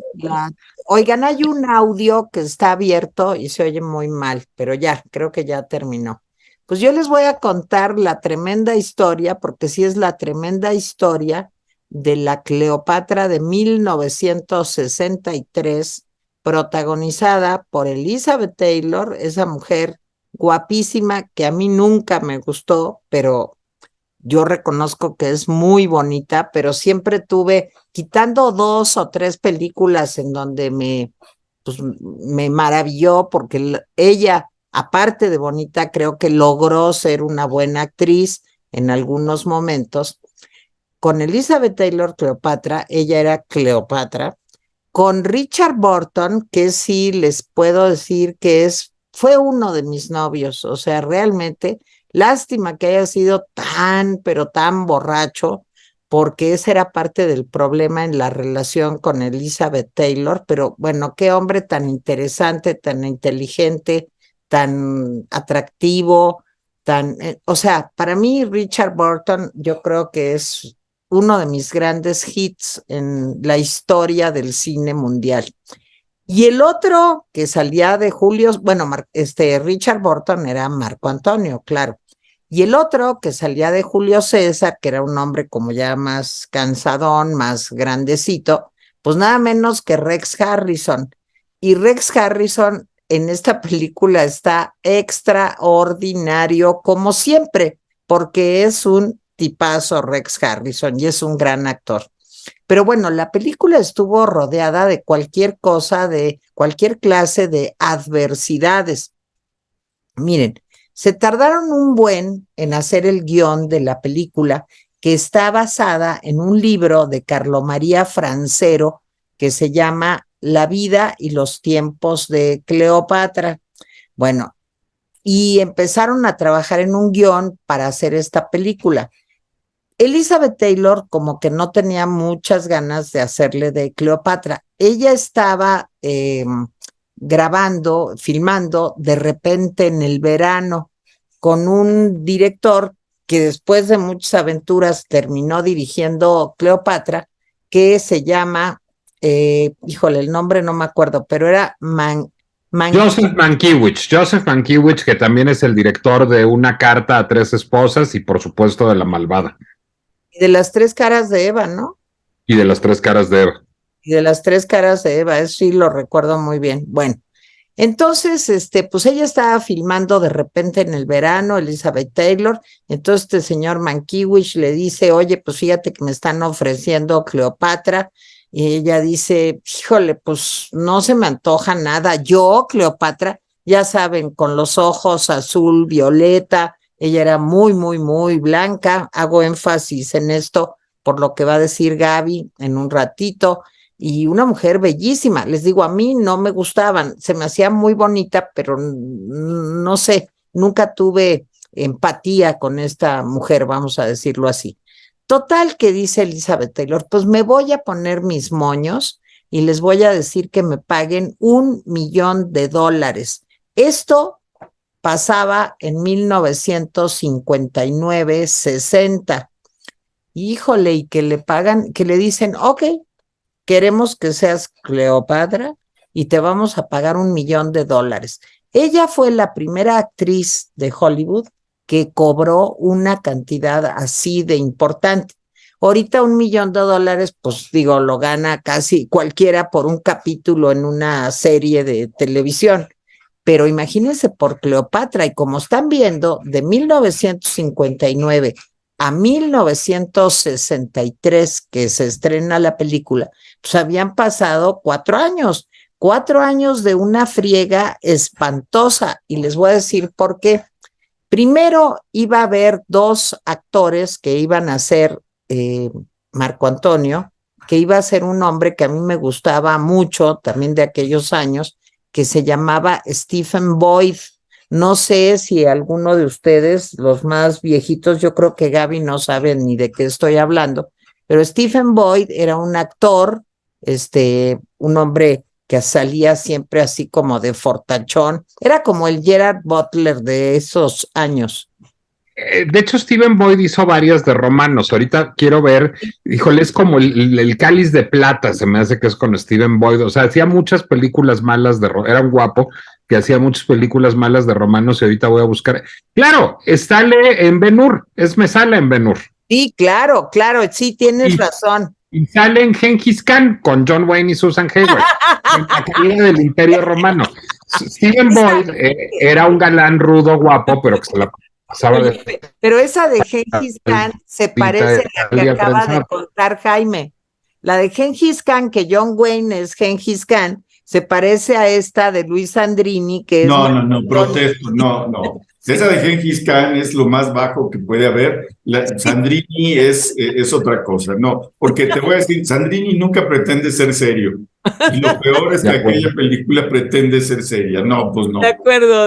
Oigan, hay un audio que está abierto y se oye muy mal, pero ya, creo que ya terminó. Pues yo les voy a contar la tremenda historia, porque sí es la tremenda historia de la Cleopatra de 1963, protagonizada por Elizabeth Taylor, esa mujer guapísima que a mí nunca me gustó, pero yo reconozco que es muy bonita, pero siempre tuve, quitando 2 o 3 películas en donde me maravilló, porque ella, aparte de bonita, creo que logró ser una buena actriz en algunos momentos. Con Elizabeth Taylor Cleopatra, ella era Cleopatra. Con Richard Burton, que sí les puedo decir que fue uno de mis novios, o sea, realmente, lástima que haya sido tan, pero tan borracho, porque ese era parte del problema en la relación con Elizabeth Taylor, pero bueno, qué hombre tan interesante, tan inteligente, tan atractivo, o sea, para mí Richard Burton yo creo que es uno de mis grandes hits en la historia del cine mundial. Y el otro que salía de Julio, bueno, Richard Burton era Marco Antonio, claro. Y el otro que salía de Julio César, que era un hombre como ya más cansadón, más grandecito, pues nada menos que Rex Harrison. Y Rex Harrison en esta película está extraordinario, como siempre, porque es un tipazo Rex Harrison y es un gran actor. Pero bueno, la película estuvo rodeada de cualquier cosa, de cualquier clase de adversidades. Miren, se tardaron un buen en hacer el guión de la película, que está basada en un libro de Carlo María Francero que se llama La vida y los tiempos de Cleopatra. Bueno, y empezaron a trabajar en un guión para hacer esta película. Elizabeth Taylor como que no tenía muchas ganas de hacerle de Cleopatra. Ella estaba grabando, filmando de repente en el verano con un director que después de muchas aventuras terminó dirigiendo Cleopatra, que se llama, híjole, el nombre no me acuerdo, pero era Joseph Mankiewicz, que también es el director de Una carta a 3 esposas y por supuesto de La malvada. de las 3 caras de Eva, ¿no? Y de Las 3 caras de Eva. Y de las 3 caras de Eva, eso sí lo recuerdo muy bien. Bueno, entonces, pues ella estaba filmando de repente en el verano, Elizabeth Taylor, entonces este señor Mankiewicz le dice, oye, pues fíjate que me están ofreciendo Cleopatra, y ella dice, híjole, pues no se me antoja nada, yo, Cleopatra, ya saben, con los ojos azul, violeta, ella era muy, muy, muy blanca, hago énfasis en esto por lo que va a decir Gaby en un ratito, y una mujer bellísima. Les digo, a mí no me gustaban, se me hacía muy bonita, pero no sé, nunca tuve empatía con esta mujer, vamos a decirlo así. Total que dice Elizabeth Taylor, pues me voy a poner mis moños y les voy a decir que me paguen $1,000,000. Esto pasaba en 1959, 60. Híjole, y que le pagan, que le dicen, ok, queremos que seas Cleopatra y te vamos a pagar $1,000,000. Ella fue la primera actriz de Hollywood que cobró una cantidad así de importante. Ahorita $1,000,000, pues digo, lo gana casi cualquiera por un capítulo en una serie de televisión. Pero imagínense por Cleopatra, y como están viendo, de 1959 a 1963, que se estrena la película, pues habían pasado 4 años, 4 años de una friega espantosa, y les voy a decir por qué. Primero iba a haber 2 actores que iban a ser Marco Antonio, que iba a ser un hombre que a mí me gustaba mucho, también de aquellos años, que se llamaba Stephen Boyd. No sé si alguno de ustedes, los más viejitos, yo creo que Gaby no sabe ni de qué estoy hablando, pero Stephen Boyd era un actor, un hombre que salía siempre así como de fortachón, era como el Gerard Butler de esos años. De hecho, Stephen Boyd hizo varias de romanos. Ahorita quiero ver, híjole, es como el Cáliz de Plata, se me hace que es con Stephen Boyd. O sea, hacía muchas películas malas era un guapo que hacía muchas películas malas de romanos y ahorita voy a buscar. Claro, sale en Ben-Hur, me sale en Ben-Hur. Sí, claro, sí, tienes razón. Y sale en Gengis Khan con John Wayne y Susan Hayward, en la caída del Imperio Romano. Stephen Boyd era un galán rudo, guapo, pero que se la pasaba de... Pero esa de Gengis Khan se parece a la que acaba de contar Jaime. La de Gengis Khan, que John Wayne es Gengis Khan, se parece a esta de Luis Sandrini, que es... No, protesto, no. Esa de Gengis Khan es lo más bajo que puede haber. Sandrini es otra cosa, no, porque te voy a decir, Sandrini nunca pretende ser serio. Y lo peor es que aquella película pretende ser seria. No, pues no. De acuerdo.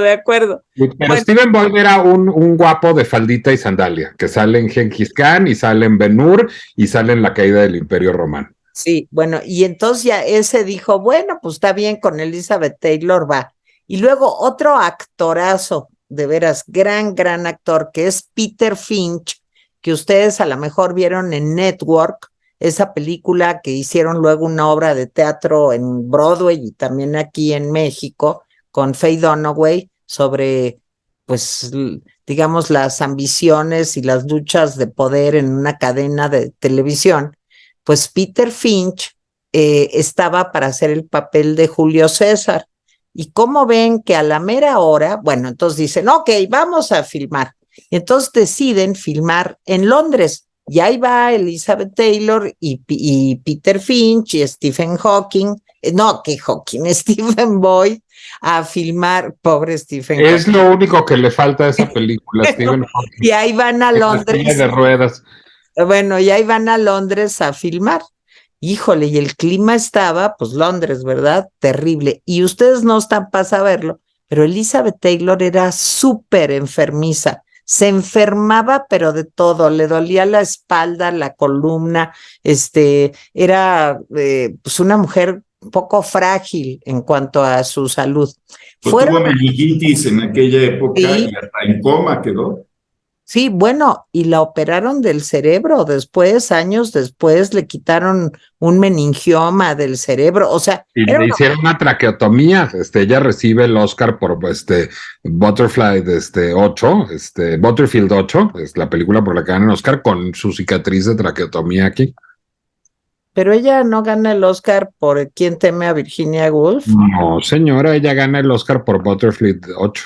Pero bueno, Stephen Boyd era un guapo de faldita y sandalia, que sale en Gengis Khan y sale en Ben-Hur y sale en la caída del Imperio Romano. Sí, bueno, y entonces ya ese dijo, bueno, pues está bien, con Elizabeth Taylor va. Y luego otro actorazo, de veras, gran actor, que es Peter Finch, que ustedes a lo mejor vieron en Network, esa película que hicieron luego una obra de teatro en Broadway y también aquí en México, con Faye Dunaway, sobre, pues, digamos, las ambiciones y las luchas de poder en una cadena de televisión. Pues Peter Finch estaba para hacer el papel de Julio César. Y como ven que a la mera hora, bueno, entonces dicen, ok, vamos a filmar. Y entonces deciden filmar en Londres. Y ahí va Elizabeth Taylor y Peter Finch y Stephen Stephen Boyd a filmar, pobre Stephen Hawking. Es lo único que le falta a esa película, Stephen Hawking. Y ahí van a Londres. De ruedas. Bueno, y ahí van a Londres a filmar. Híjole, y el clima estaba, pues Londres, ¿verdad? Terrible. Y ustedes no están para saberlo, pero Elizabeth Taylor era súper enfermiza. Se enfermaba, pero de todo. Le dolía la espalda, la columna. Era pues una mujer un poco frágil en cuanto a su salud. Pues tuvo meningitis en aquella época Sí. y hasta en coma quedó. Sí, bueno, y la operaron del cerebro después, años después, le quitaron un meningioma del cerebro, o sea... Y le hicieron una traqueotomía, ella recibe el Oscar por Butterfly 8, Butterfield 8, es la película por la que gana el Oscar con su cicatriz de traqueotomía aquí. Pero ella no gana el Oscar por ¿Quién teme a Virginia Woolf? No, señora, ella gana el Oscar por Butterfield 8.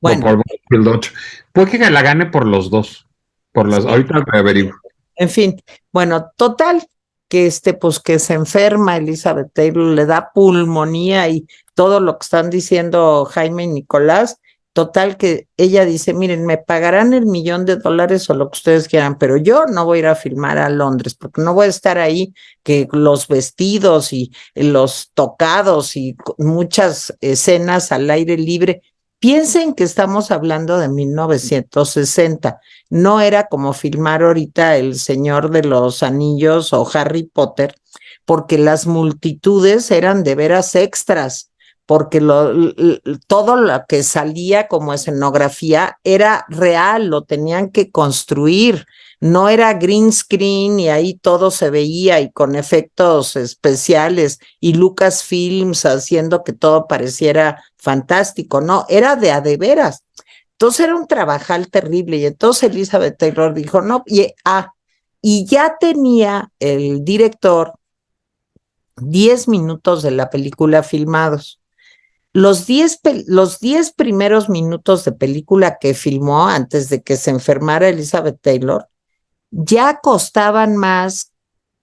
Bueno. Por Butterfield 8. Puede que la gane por los dos. Ahorita averiguo. En fin, bueno, total, que pues que se enferma Elizabeth Taylor, le da pulmonía y todo lo que están diciendo Jaime y Nicolás. Total que ella dice, miren, me pagarán $1,000,000 o lo que ustedes quieran, pero yo no voy a ir a filmar a Londres, porque no voy a estar ahí, que los vestidos y los tocados y muchas escenas al aire libre. Piensen que estamos hablando de 1960, no era como filmar ahorita El Señor de los Anillos o Harry Potter, porque las multitudes eran de veras extras, porque todo lo que salía como escenografía era real, lo tenían que construir, no era green screen y ahí todo se veía y con efectos especiales y Lucasfilms haciendo que todo pareciera fantástico, no, era de veras. Entonces era un trabajal terrible y entonces Elizabeth Taylor dijo, no, y ya tenía el director 10 minutos de la película filmados. Los 10 primeros minutos de película que filmó antes de que se enfermara Elizabeth Taylor ya costaban más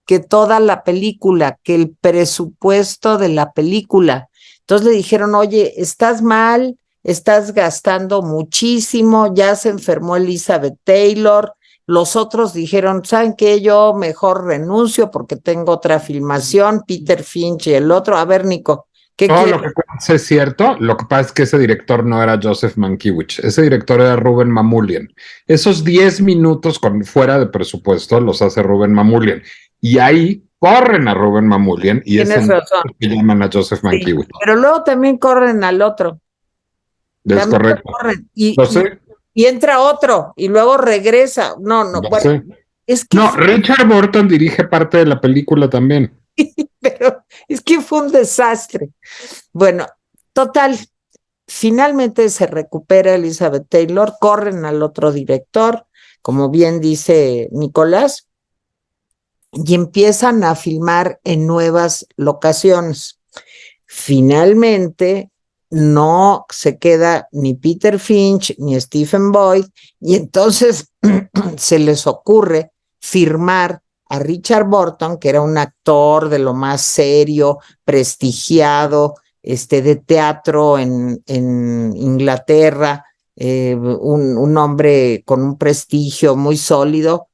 que toda la película, que el presupuesto de la película. Entonces le dijeron, oye, estás mal, estás gastando muchísimo, ya se enfermó Elizabeth Taylor. Los otros dijeron, ¿saben qué? Yo mejor renuncio porque tengo otra filmación, Peter Finch y el otro. A ver, Nico, ¿qué Todo quieres? lo que cuentas es cierto, lo que pasa es que ese director no era Joseph Mankiewicz, ese director era Ruben Mamoulian. Esos 10 minutos fuera de presupuesto los hace Ruben Mamoulian. Y ahí corren a Ruben Mamoulian y es Tienes entonces razón. que llaman a Joseph Sí, Mankiewicz. pero luego también corren al otro. Es También lo correcto. corren. Lo sé, Y entra otro y luego regresa. No, no, lo bueno, sé. es que No, Richard Burton dirige parte de la película también. pero es que fue un desastre. Bueno, total, finalmente se recupera Elizabeth Taylor, corren al otro director, como bien dice Nicolás, y empiezan a filmar en nuevas locaciones. Finalmente, no se queda ni Peter Finch ni Stephen Boyd, y entonces se les ocurre firmar a Richard Burton, que era un actor de lo más serio, prestigiado, de teatro en Inglaterra, un hombre con un prestigio muy sólido,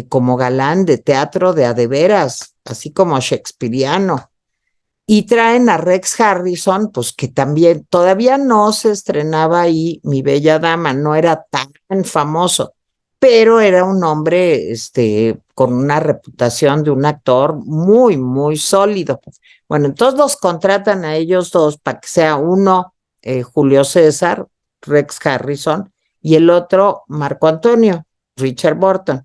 como galán de teatro de a de veras, así como shakespeariano. Y traen a Rex Harrison, pues que también todavía no se estrenaba ahí Mi Bella Dama, no era tan famoso, pero era un hombre con una reputación de un actor muy, muy sólido. Bueno, entonces los contratan a ellos dos para que sea uno Julio César, Rex Harrison, y el otro Marco Antonio, Richard Burton.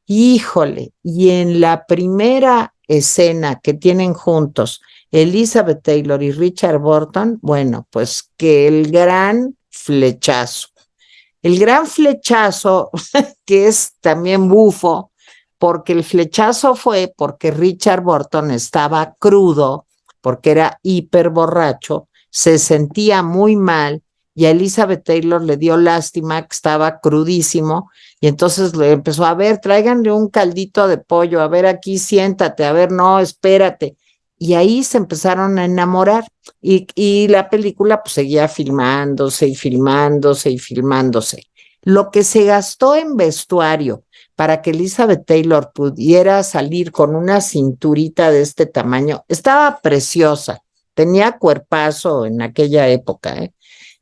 Híjole, y en la primera escena que tienen juntos, Elizabeth Taylor y Richard Burton, bueno, pues que el gran flechazo. El gran flechazo, que es también bufo, porque el flechazo fue porque Richard Burton estaba crudo, porque era hiper borracho, se sentía muy mal y a Elizabeth Taylor le dio lástima que estaba crudísimo y entonces le empezó a ver, tráiganle un caldito de pollo, a ver aquí siéntate, a ver, no, espérate. Y ahí se empezaron a enamorar y la película pues seguía filmándose y filmándose y filmándose. Lo que se gastó en vestuario para que Elizabeth Taylor pudiera salir con una cinturita de este tamaño, estaba preciosa, tenía cuerpazo en aquella época, ¿eh?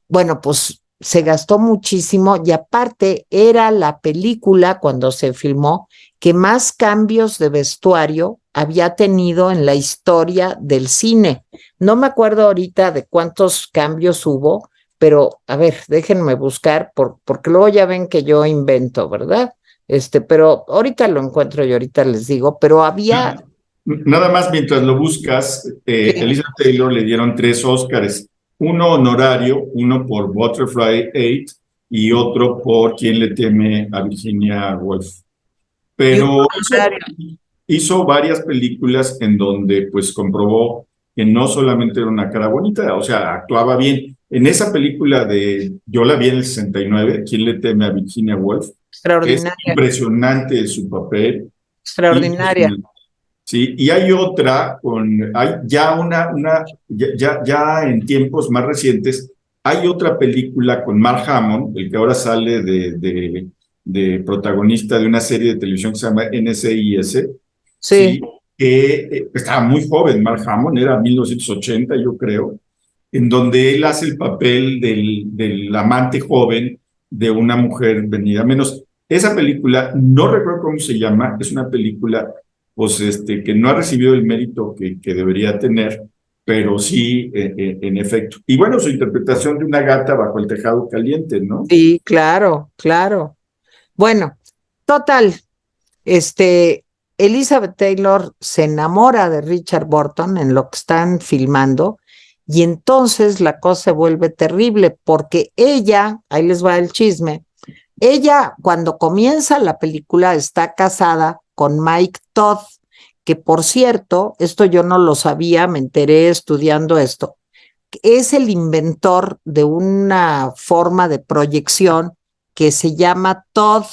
Bueno, pues se gastó muchísimo y aparte era la película cuando se filmó que más cambios de vestuario había tenido en la historia del cine. No me acuerdo ahorita de cuántos cambios hubo, pero a ver, déjenme buscar porque luego ya ven que yo invento, ¿verdad? Pero ahorita lo encuentro y ahorita les digo, pero había... Nada más mientras lo buscas, Sí, Elizabeth Taylor le dieron 3 Óscares, uno honorario, uno por Butterfly 8 y otro por Quien le teme a Virginia Woolf. y un Pero horario. hizo varias películas en donde pues comprobó que no solamente era una cara bonita, o sea, actuaba bien. En esa película yo la vi en el 69, ¿Quién le teme a Virginia Woolf? Es Extraordinaria, impresionante su papel, extraordinaria. impresionante. Sí, y hay otra, hay ya ya en tiempos más recientes, hay otra película con Mark Hammond, el que ahora sale de protagonista de una serie de televisión que se llama NCIS, Sí, sí, que estaba muy joven, Mark Hammond, era 1980 yo creo, en donde él hace el papel del amante joven de una mujer venida menos. Esa película, no recuerdo cómo se llama, es una película pues, que no ha recibido el mérito que debería tener, pero sí, en efecto. Y bueno, su interpretación de una gata bajo el tejado caliente, ¿no? sí, claro, claro. Bueno, total. Elizabeth Taylor se enamora de Richard Burton en lo que están filmando y entonces la cosa se vuelve terrible porque ella, ahí les va el chisme, ella cuando comienza la película está casada con Mike Todd, que por cierto, esto yo no lo sabía, me enteré estudiando esto, es el inventor de una forma de proyección que se llama Todd,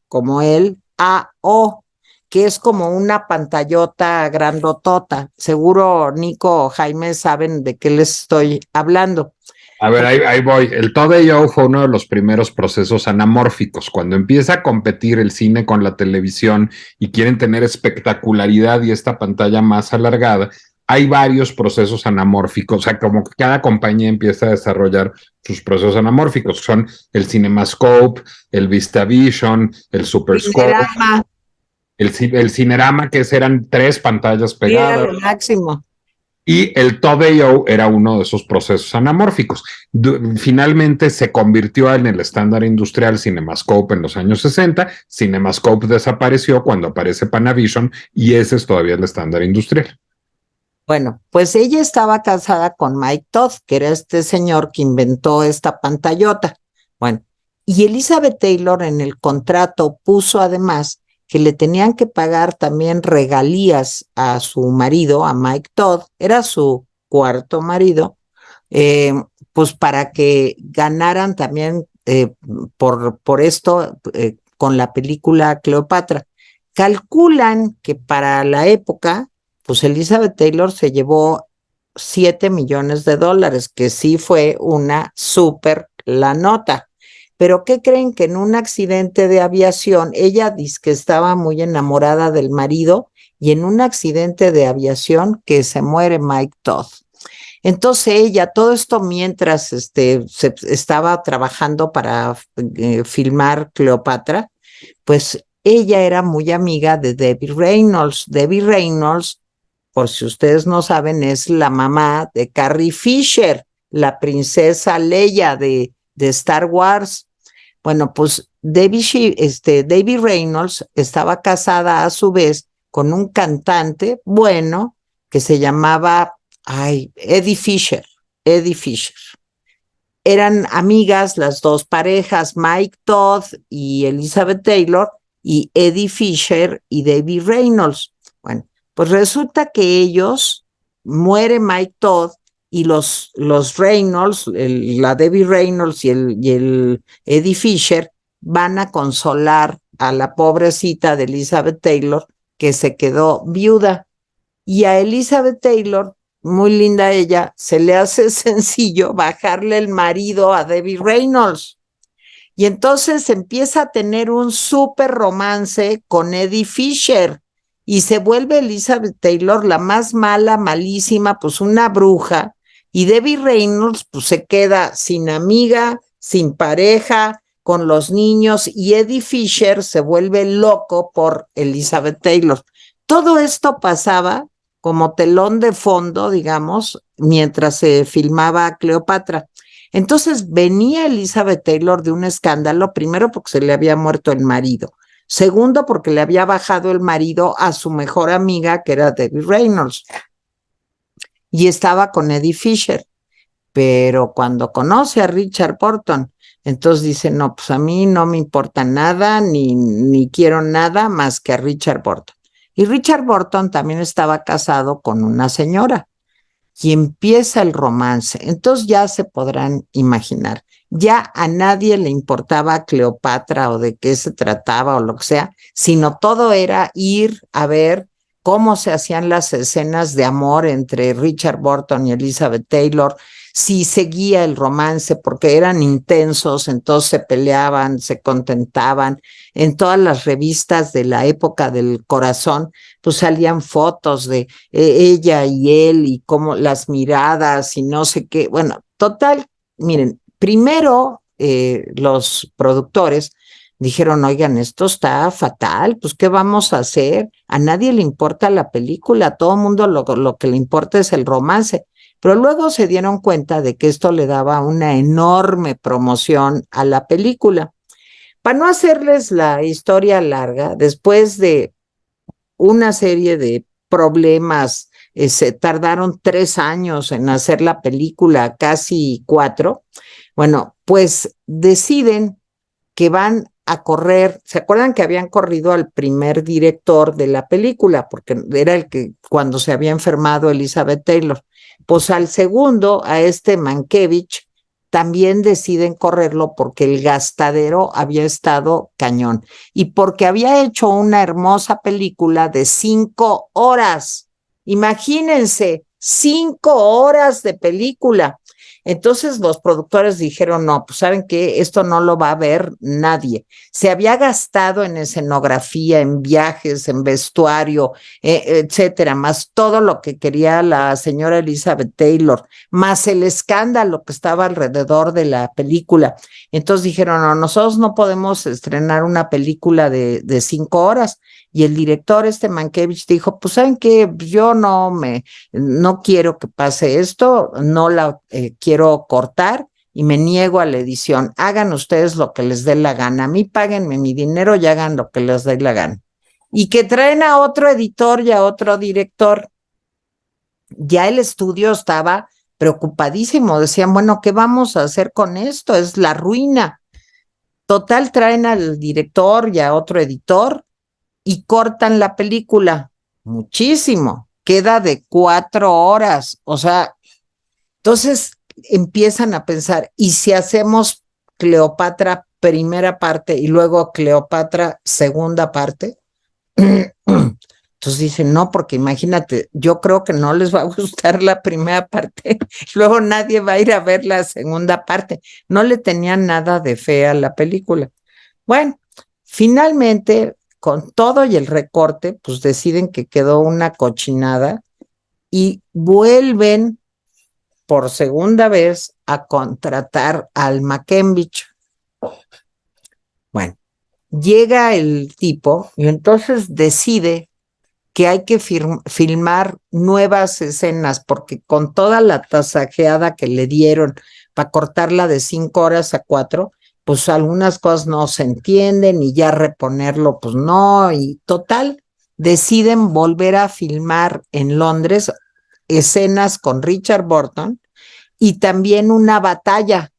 como él, AO, que es como una pantallota grandotota. Seguro Nico o Jaime saben de qué les estoy hablando. A ver, ahí voy. El TODEO fue uno de los primeros procesos anamórficos. Cuando empieza a competir el cine con la televisión y quieren tener espectacularidad y esta pantalla más alargada, hay varios procesos anamórficos. O sea, como que cada compañía empieza a desarrollar sus procesos anamórficos. Son el CinemaScope, el VistaVision, el SuperScope, Cinerama, el Cinerama, que eran 3 pantallas era pegadas. lo máximo. Y el TODEO era uno de esos procesos anamórficos. Finalmente se convirtió en el estándar industrial CinemaScope en los años 60. CinemaScope desapareció cuando aparece Panavision y ese es todavía el estándar industrial. Bueno, pues ella estaba casada con Mike Todd, que era este señor que inventó esta pantallota. Bueno, y Elizabeth Taylor en el contrato puso además que le tenían que pagar también regalías a su marido, a Mike Todd, era su cuarto marido, eh, pues para que ganaran también por esto con la película Cleopatra. Calculan que para la época pues Elizabeth Taylor se llevó $7 millones, que sí fue una súper la nota. Pero ¿qué creen? Que en un accidente de aviación, ella dice que estaba muy enamorada del marido y en un accidente de aviación que se muere Mike Todd. Entonces ella, todo esto mientras se estaba trabajando para filmar Cleopatra, pues ella era muy amiga de Debbie Reynolds. Debbie Reynolds, por si ustedes no saben, es la mamá de Carrie Fisher, la princesa Leia de Star Wars. Bueno, pues Debbie Reynolds estaba casada a su vez con un cantante bueno que se llamaba Eddie Fisher. Eddie Fisher. Eran amigas las dos parejas, Mike Todd y Elizabeth Taylor, y Eddie Fisher y Debbie Reynolds. Bueno, pues resulta que ellos, muere Mike Todd y los Reynolds, la Debbie Reynolds y el Eddie Fisher van a consolar a la pobrecita de Elizabeth Taylor que se quedó viuda. Y a Elizabeth Taylor, muy linda ella, se le hace sencillo bajarle el marido a Debbie Reynolds. Y entonces empieza a tener un súper romance con Eddie Fisher y se vuelve Elizabeth Taylor la más mala, malísima, pues una bruja. Y Debbie Reynolds pues se queda sin amiga, sin pareja, con los niños, y Eddie Fisher se vuelve loco por Elizabeth Taylor. Todo esto pasaba como telón de fondo, digamos, mientras se filmaba Cleopatra. Entonces venía Elizabeth Taylor de un escándalo, primero porque se le había muerto el marido, segundo porque le había bajado el marido a su mejor amiga, que era Debbie Reynolds, y estaba con Eddie Fisher. Pero cuando conoce a Richard Burton, entonces dice, no, pues a mí no me importa nada, ni quiero nada más que a Richard Burton. Y Richard Burton también estaba casado con una señora y empieza el romance. Entonces ya se podrán imaginar, ya a nadie le importaba Cleopatra o de qué se trataba o lo que sea, sino todo era ir a ver cómo se hacían las escenas de amor entre Richard Burton y Elizabeth Taylor, si seguía el romance, porque eran intensos, entonces se peleaban, se contentaban. En todas las revistas de la época del corazón, pues salían fotos de ella y él y cómo las miradas y no sé qué. Bueno, total, miren, primero los productores dijeron, oigan, esto está fatal, pues ¿qué vamos a hacer? A nadie le importa la película, a todo mundo lo que le importa es el romance. Pero luego se dieron cuenta de que esto le daba una enorme promoción a la película. Para no hacerles la historia larga, después de una serie de problemas, se tardaron 3 años en hacer la película, casi 4. Bueno, pues deciden que van a correr. ¿Se acuerdan que habían corrido al primer director de la película? Porque era el que cuando se había enfermado Elizabeth Taylor. Pues al segundo, a este Mankiewicz, también deciden correrlo porque el gastadero había estado cañón y porque había hecho una hermosa película de 5 horas. Imagínense, 5 horas de película. Entonces los productores dijeron, no, pues saben que esto no lo va a ver nadie. Se había gastado en escenografía, en viajes, en vestuario, etcétera, más todo lo que quería la señora Elizabeth Taylor, más el escándalo que estaba alrededor de la película. Entonces dijeron, no, nosotros no podemos estrenar una película de 5 horas. Y el director, Mankiewicz, dijo, pues saben que yo no quiero que pase esto, no la quiero cortar y me niego a la edición. Hagan ustedes lo que les dé la gana. A mí páguenme mi dinero y hagan lo que les dé la gana. Y que traen a otro editor y a otro director. Ya el estudio estaba preocupadísimo. Decían, bueno, ¿qué vamos a hacer con esto? Es la ruina. Total, traen al director y a otro editor y cortan la película. Muchísimo. Queda de 4 horas. O sea, entonces empiezan a pensar, ¿y si hacemos Cleopatra primera parte y luego Cleopatra segunda parte? Entonces dicen, no, porque imagínate, yo creo que no les va a gustar la primera parte, luego nadie va a ir a ver la segunda parte. No le tenían nada de fe a la película. Bueno, finalmente, con todo y el recorte, pues deciden que quedó una cochinada y vuelven por segunda vez a contratar al Mankiewicz. Bueno, llega el tipo y entonces decide que hay que filmar nuevas escenas, porque con toda la tasajeada que le dieron para cortarla de 5 horas a 4, pues algunas cosas no se entienden y ya reponerlo, pues no, y total, deciden volver a filmar en Londres escenas con Richard Burton y también una batalla.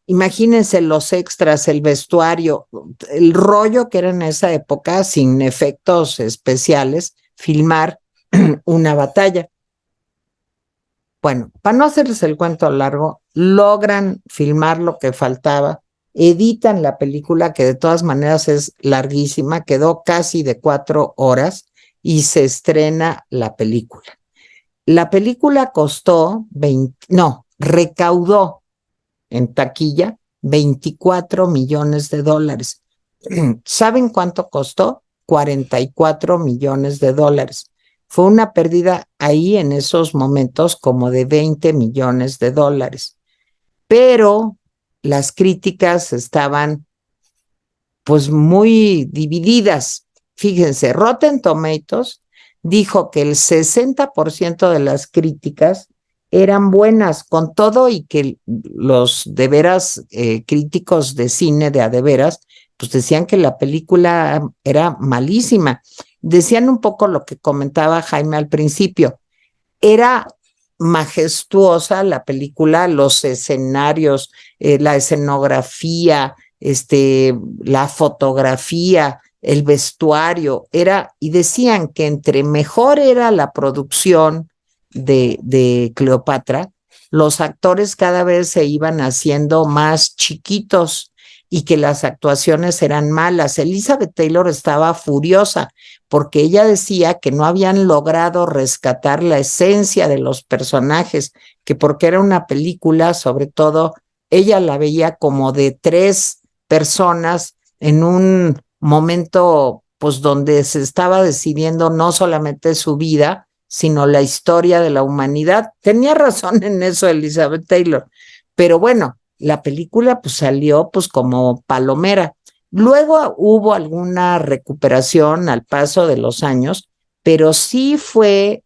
Imagínense los extras, el vestuario, el rollo que era en esa época, sin efectos especiales, filmar una batalla. Bueno, para no hacerles el cuento largo, logran filmar lo que faltaba, editan la película, que de todas maneras es larguísima, quedó casi de 4 horas, y se estrena la película. La película costó recaudó en taquilla 24 millones de dólares. ¿Saben cuánto costó? 44 millones de dólares. Fue una pérdida ahí en esos momentos como de 20 millones de dólares. Pero las críticas estaban pues muy divididas. Fíjense, Rotten Tomatoes dijo que el 60% de las críticas eran buenas, con todo y que los de veras críticos de cine de a de veras, pues decían que la película era malísima. Decían un poco lo que comentaba Jaime al principio. Era majestuosa la película, los escenarios, la escenografía, la fotografía, el vestuario, y decían que entre mejor era la producción de Cleopatra, los actores cada vez se iban haciendo más chiquitos y que las actuaciones eran malas. Elizabeth Taylor estaba furiosa porque ella decía que no habían logrado rescatar la esencia de los personajes, que porque era una película, sobre todo, ella la veía como de 3 personas en un momento pues donde se estaba decidiendo no solamente su vida, sino la historia de la humanidad. Tenía razón en eso Elizabeth Taylor, pero bueno, la película pues salió pues como palomera. Luego hubo alguna recuperación al paso de los años, pero sí fue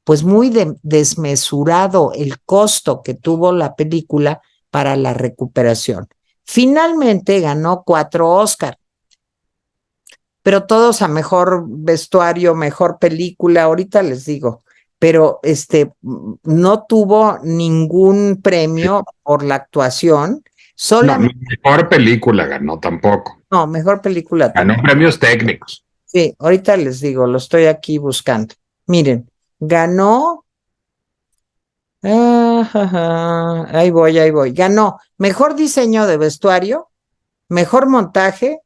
pues muy desmesurado el costo que tuvo la película para la recuperación. Finalmente ganó 4 Oscar, pero todos a mejor vestuario, mejor película, ahorita les digo, pero no tuvo ningún premio por la actuación, No, solamente, mejor película ganó tampoco. no, mejor película Ganó tampoco. premios técnicos. Sí, ahorita les digo, lo estoy aquí buscando. Miren, ganó, ahí voy, ganó mejor diseño de vestuario, mejor montaje,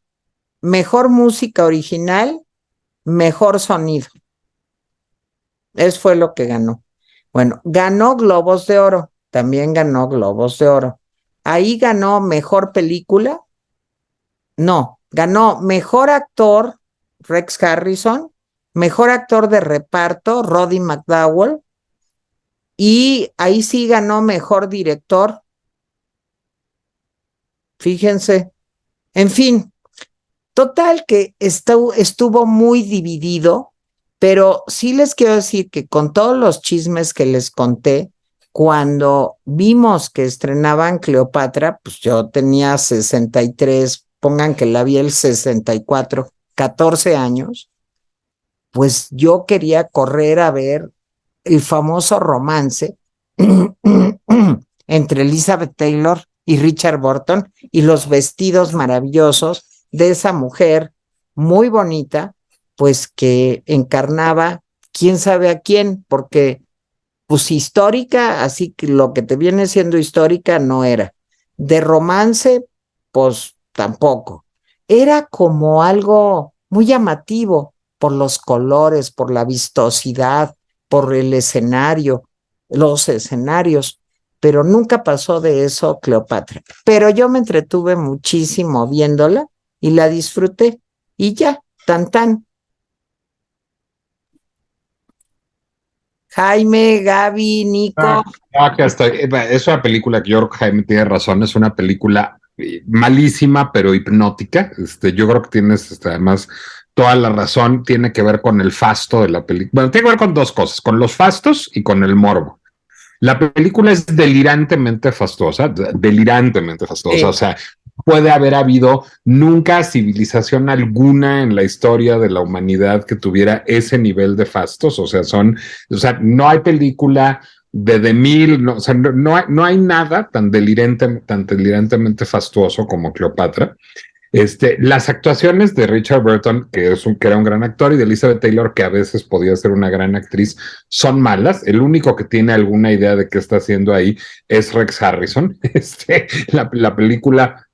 mejor música original, mejor sonido. Eso fue lo que ganó. Bueno, ganó Globos de Oro, también ganó Globos de Oro. Ahí ganó mejor película, no, ganó mejor actor Rex Harrison, mejor actor de reparto Roddy McDowall, y ahí sí ganó mejor director, fíjense. En fin, total que estuvo muy dividido, pero sí les quiero decir que con todos los chismes que les conté, cuando vimos que estrenaban Cleopatra, pues yo tenía 63, pongan que la vi el 64, 14 años, pues yo quería correr a ver el famoso romance entre Elizabeth Taylor y Richard Burton y los vestidos maravillosos de esa mujer muy bonita, pues que encarnaba quién sabe a quién, porque pues histórica, así que lo que te viene siendo histórica no era. De romance, pues tampoco. Era como algo muy llamativo por los colores, por la vistosidad, por el escenario, los escenarios, pero nunca pasó de eso Cleopatra. Pero yo me entretuve muchísimo viéndola y la disfruté y ya, tan tan. Jaime, Gaby, Nico. Que hasta, es una película que yo creo que Jaime tiene razón, es una película malísima, pero hipnótica. Yo creo que tienes además toda la razón, tiene que ver con el fasto de la película. Bueno, tiene que ver con dos cosas, con los fastos y con el morbo. La película es delirantemente fastuosa, Sí. o sea, puede haber habido nunca civilización alguna en la historia de la humanidad que tuviera ese nivel de fastos, o sea, no hay película de Mil, no, o sea, no hay nada tan delirantemente fastuoso como Cleopatra. Las actuaciones de Richard Burton, que era un gran actor, y de Elizabeth Taylor, que a veces podía ser una gran actriz, son malas. El único que tiene alguna idea de qué está haciendo ahí es Rex Harrison. La película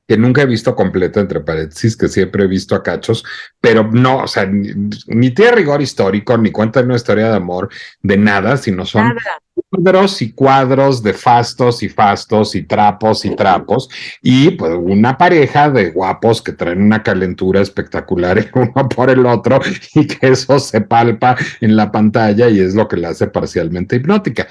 que nunca he visto completa, entre paréntesis, que siempre he visto a cachos, pero no, o sea, ni tiene rigor histórico, ni cuenta una historia de amor, de nada, sino son cuadros y cuadros de fastos y fastos y trapos, y pues una pareja de guapos que traen una calentura espectacular uno por el otro, y que eso se palpa en la pantalla y es lo que la hace parcialmente hipnótica.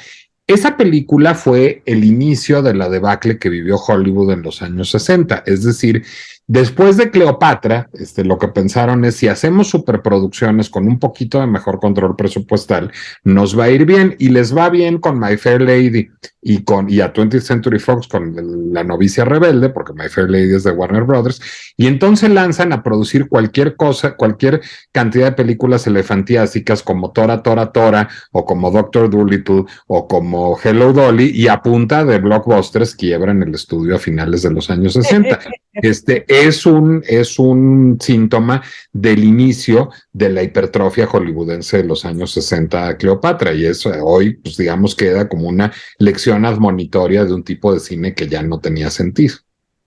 Esa película fue el inicio de la debacle que vivió Hollywood en los años 60. Es decir, después de Cleopatra, lo que pensaron es, si hacemos superproducciones con un poquito de mejor control presupuestal, nos va a ir bien, y les va bien con My Fair Lady y a 20th Century Fox con La Novicia Rebelde, porque My Fair Lady es de Warner Brothers, y entonces lanzan a producir cualquier cosa, cualquier cantidad de películas elefantiásicas como Tora, Tora, Tora, o como Doctor Dolittle, o como Hello Dolly, y a punta de blockbusters quiebran el estudio a finales de los años 60. Es un síntoma del inicio de la hipertrofia hollywoodense de los años 60 a Cleopatra, y eso hoy, pues digamos, queda como una lección admonitoria de un tipo de cine que ya no tenía sentido,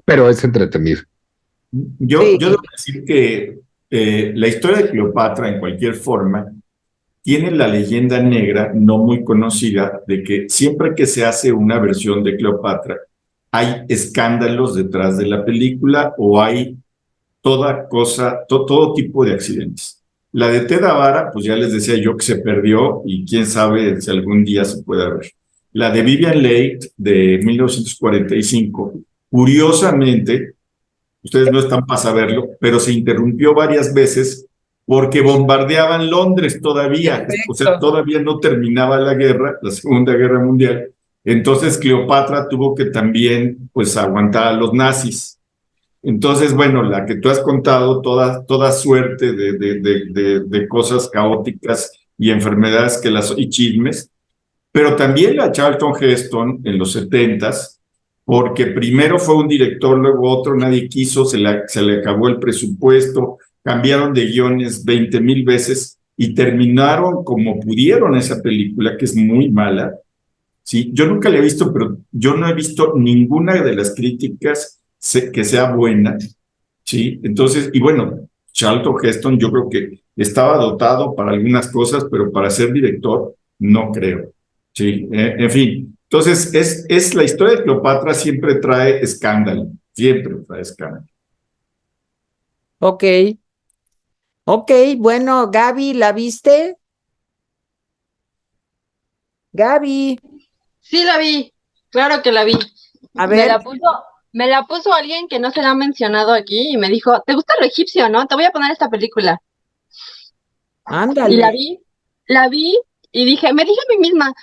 pero es entretenido. Yo debo decir que la historia de Cleopatra, en cualquier forma, tiene la leyenda negra no muy conocida de que siempre que se hace una versión de Cleopatra, hay escándalos detrás de la película o hay todo tipo de accidentes. La de Ted Avara, pues ya les decía yo que se perdió y quién sabe si algún día se puede ver. La de Vivian Leigh de 1945, curiosamente, ustedes no están para saberlo, pero se interrumpió varias veces porque bombardeaban Londres todavía. O sea, todavía no terminaba la guerra, la Segunda Guerra Mundial, Entonces Cleopatra tuvo que también pues aguantar a los nazis. Entonces, bueno, la que tú has contado, toda suerte de cosas caóticas y enfermedades y chismes, pero también la Charlton Heston en los 70s, porque primero fue un director, luego otro, nadie quiso, se le acabó el presupuesto, cambiaron de guiones 20,000 veces y terminaron como pudieron esa película, que es muy mala. Sí, yo nunca la he visto, pero yo no he visto ninguna de las críticas que sea buena. Sí, entonces, y bueno, Charlton Heston yo creo que estaba dotado para algunas cosas, pero para ser director, no creo. Sí, en fin. Entonces, es la historia de Cleopatra siempre trae escándalo, siempre trae escándalo. Ok, ok, bueno, Gaby, ¿la viste? Gaby, Sí la vi, claro que la vi. a Me ver, la puso, me la puso alguien que no se la ha mencionado aquí y me dijo, ¿te gusta lo egipcio, no? Te voy a poner esta película. Y ándale. la vi y me dije a mí misma,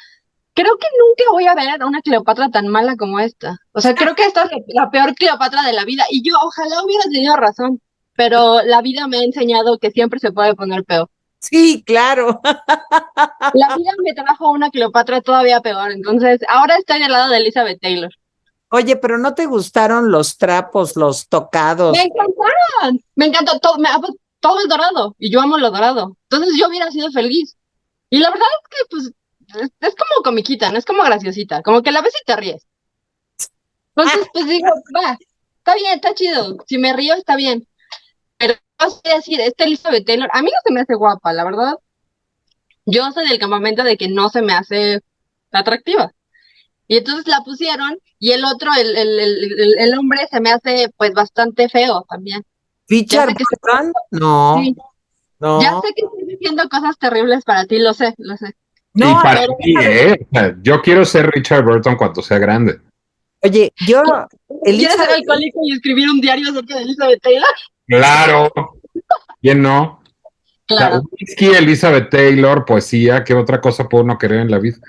creo que nunca voy a ver a una Cleopatra tan mala como esta. O sea, creo que esta es la peor Cleopatra de la vida. Y yo ojalá hubiera tenido razón, pero la vida me ha enseñado que siempre se puede poner peor. Sí, claro. La vida me trajo una Cleopatra todavía peor. Entonces, ahora estoy del lado de Elizabeth Taylor. Oye, pero ¿no te gustaron los trapos, los Me tocados? encantaron. Me encantó todo, todo es dorado. Y yo amo lo dorado. Entonces yo hubiera sido feliz. Y la verdad es que, pues, es como comiquita, no es como graciosita. Como que la ves y te ríes. Entonces, pues digo, va, está bien, está chido. Si me río, está bien. Pero no sé decir, esta Elizabeth Taylor, a mí no se me hace guapa, la verdad. Yo soy del campamento de que no se me hace atractiva. Y entonces la pusieron, y el otro, el hombre, se me hace pues bastante feo también. Ya ¿Richard sé que Burton? No, sí, ya no, sé que estoy diciendo cosas terribles para ti, lo sé, lo sé. Y no, para Pero mí, ¿eh? O sea, yo quiero ser Richard Burton cuando sea grande. oye, yo, ¿quieres ser Elizabeth, alcohólico y escribir un diario acerca de Elizabeth Taylor? Claro, ¿quién no? O sea, Claro, whisky, Elizabeth Taylor, poesía, ¿qué otra cosa puede uno querer en la vida? oye,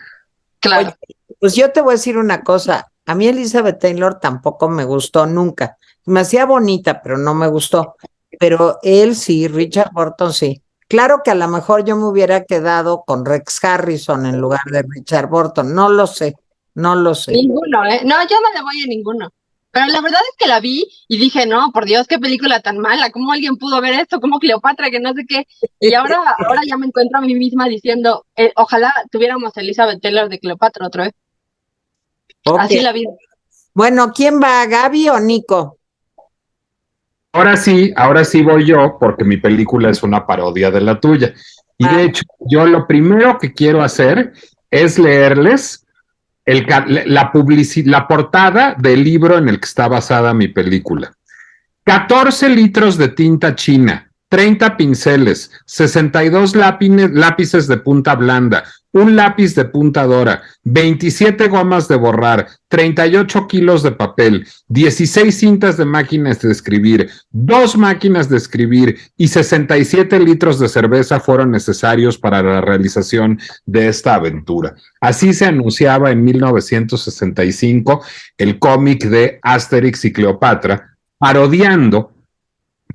claro. pues yo te voy a decir una cosa, a mí Elizabeth Taylor tampoco me gustó nunca. Me hacía bonita, pero no me gustó. Pero él sí, Richard Burton sí. Claro que a lo mejor yo me hubiera quedado con Rex Harrison en lugar de Richard Burton, no lo sé, no lo sé. Ninguno, ¿eh? No, yo no le voy a ninguno. Pero la verdad es que la vi y dije, no, por Dios, qué película tan mala, ¿cómo alguien pudo ver esto? Como Cleopatra, que no sé qué. Y ahora ya me encuentro a mí misma diciendo, ojalá tuviéramos a Elizabeth Taylor de Cleopatra otra vez. Ok, Así la vi. bueno, ¿quién va, Gaby o Nico? Ahora sí voy yo, porque mi película es una parodia de la tuya. Y de Ah, hecho, yo lo primero que quiero hacer es leerles la portada del libro en el que está basada mi película. 14 litros de tinta china, 30 pinceles, 62 lápices de punta blanda, un lápiz de punta dora, 27 gomas de borrar, 38 kilos de papel, 16 cintas de máquinas de escribir, 2 máquinas de escribir y 67 litros de cerveza fueron necesarios para la realización de esta aventura. Así se anunciaba en 1965 el cómic de Asterix y Cleopatra, parodiando,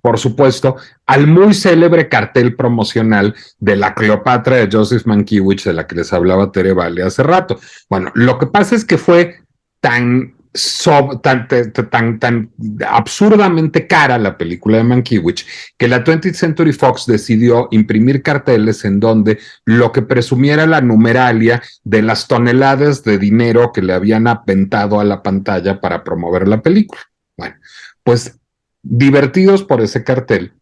por supuesto, al muy célebre cartel promocional de la Cleopatra de Joseph Mankiewicz, de la que les hablaba Tere Vale hace rato. Bueno, lo que pasa es que fue tan tan absurdamente cara la película de Mankiewicz que la 20th Century Fox decidió imprimir carteles en donde lo que presumiera la numeralia de las toneladas de dinero que le habían aventado a la pantalla para promover la película. Bueno, pues divertidos por ese cartel,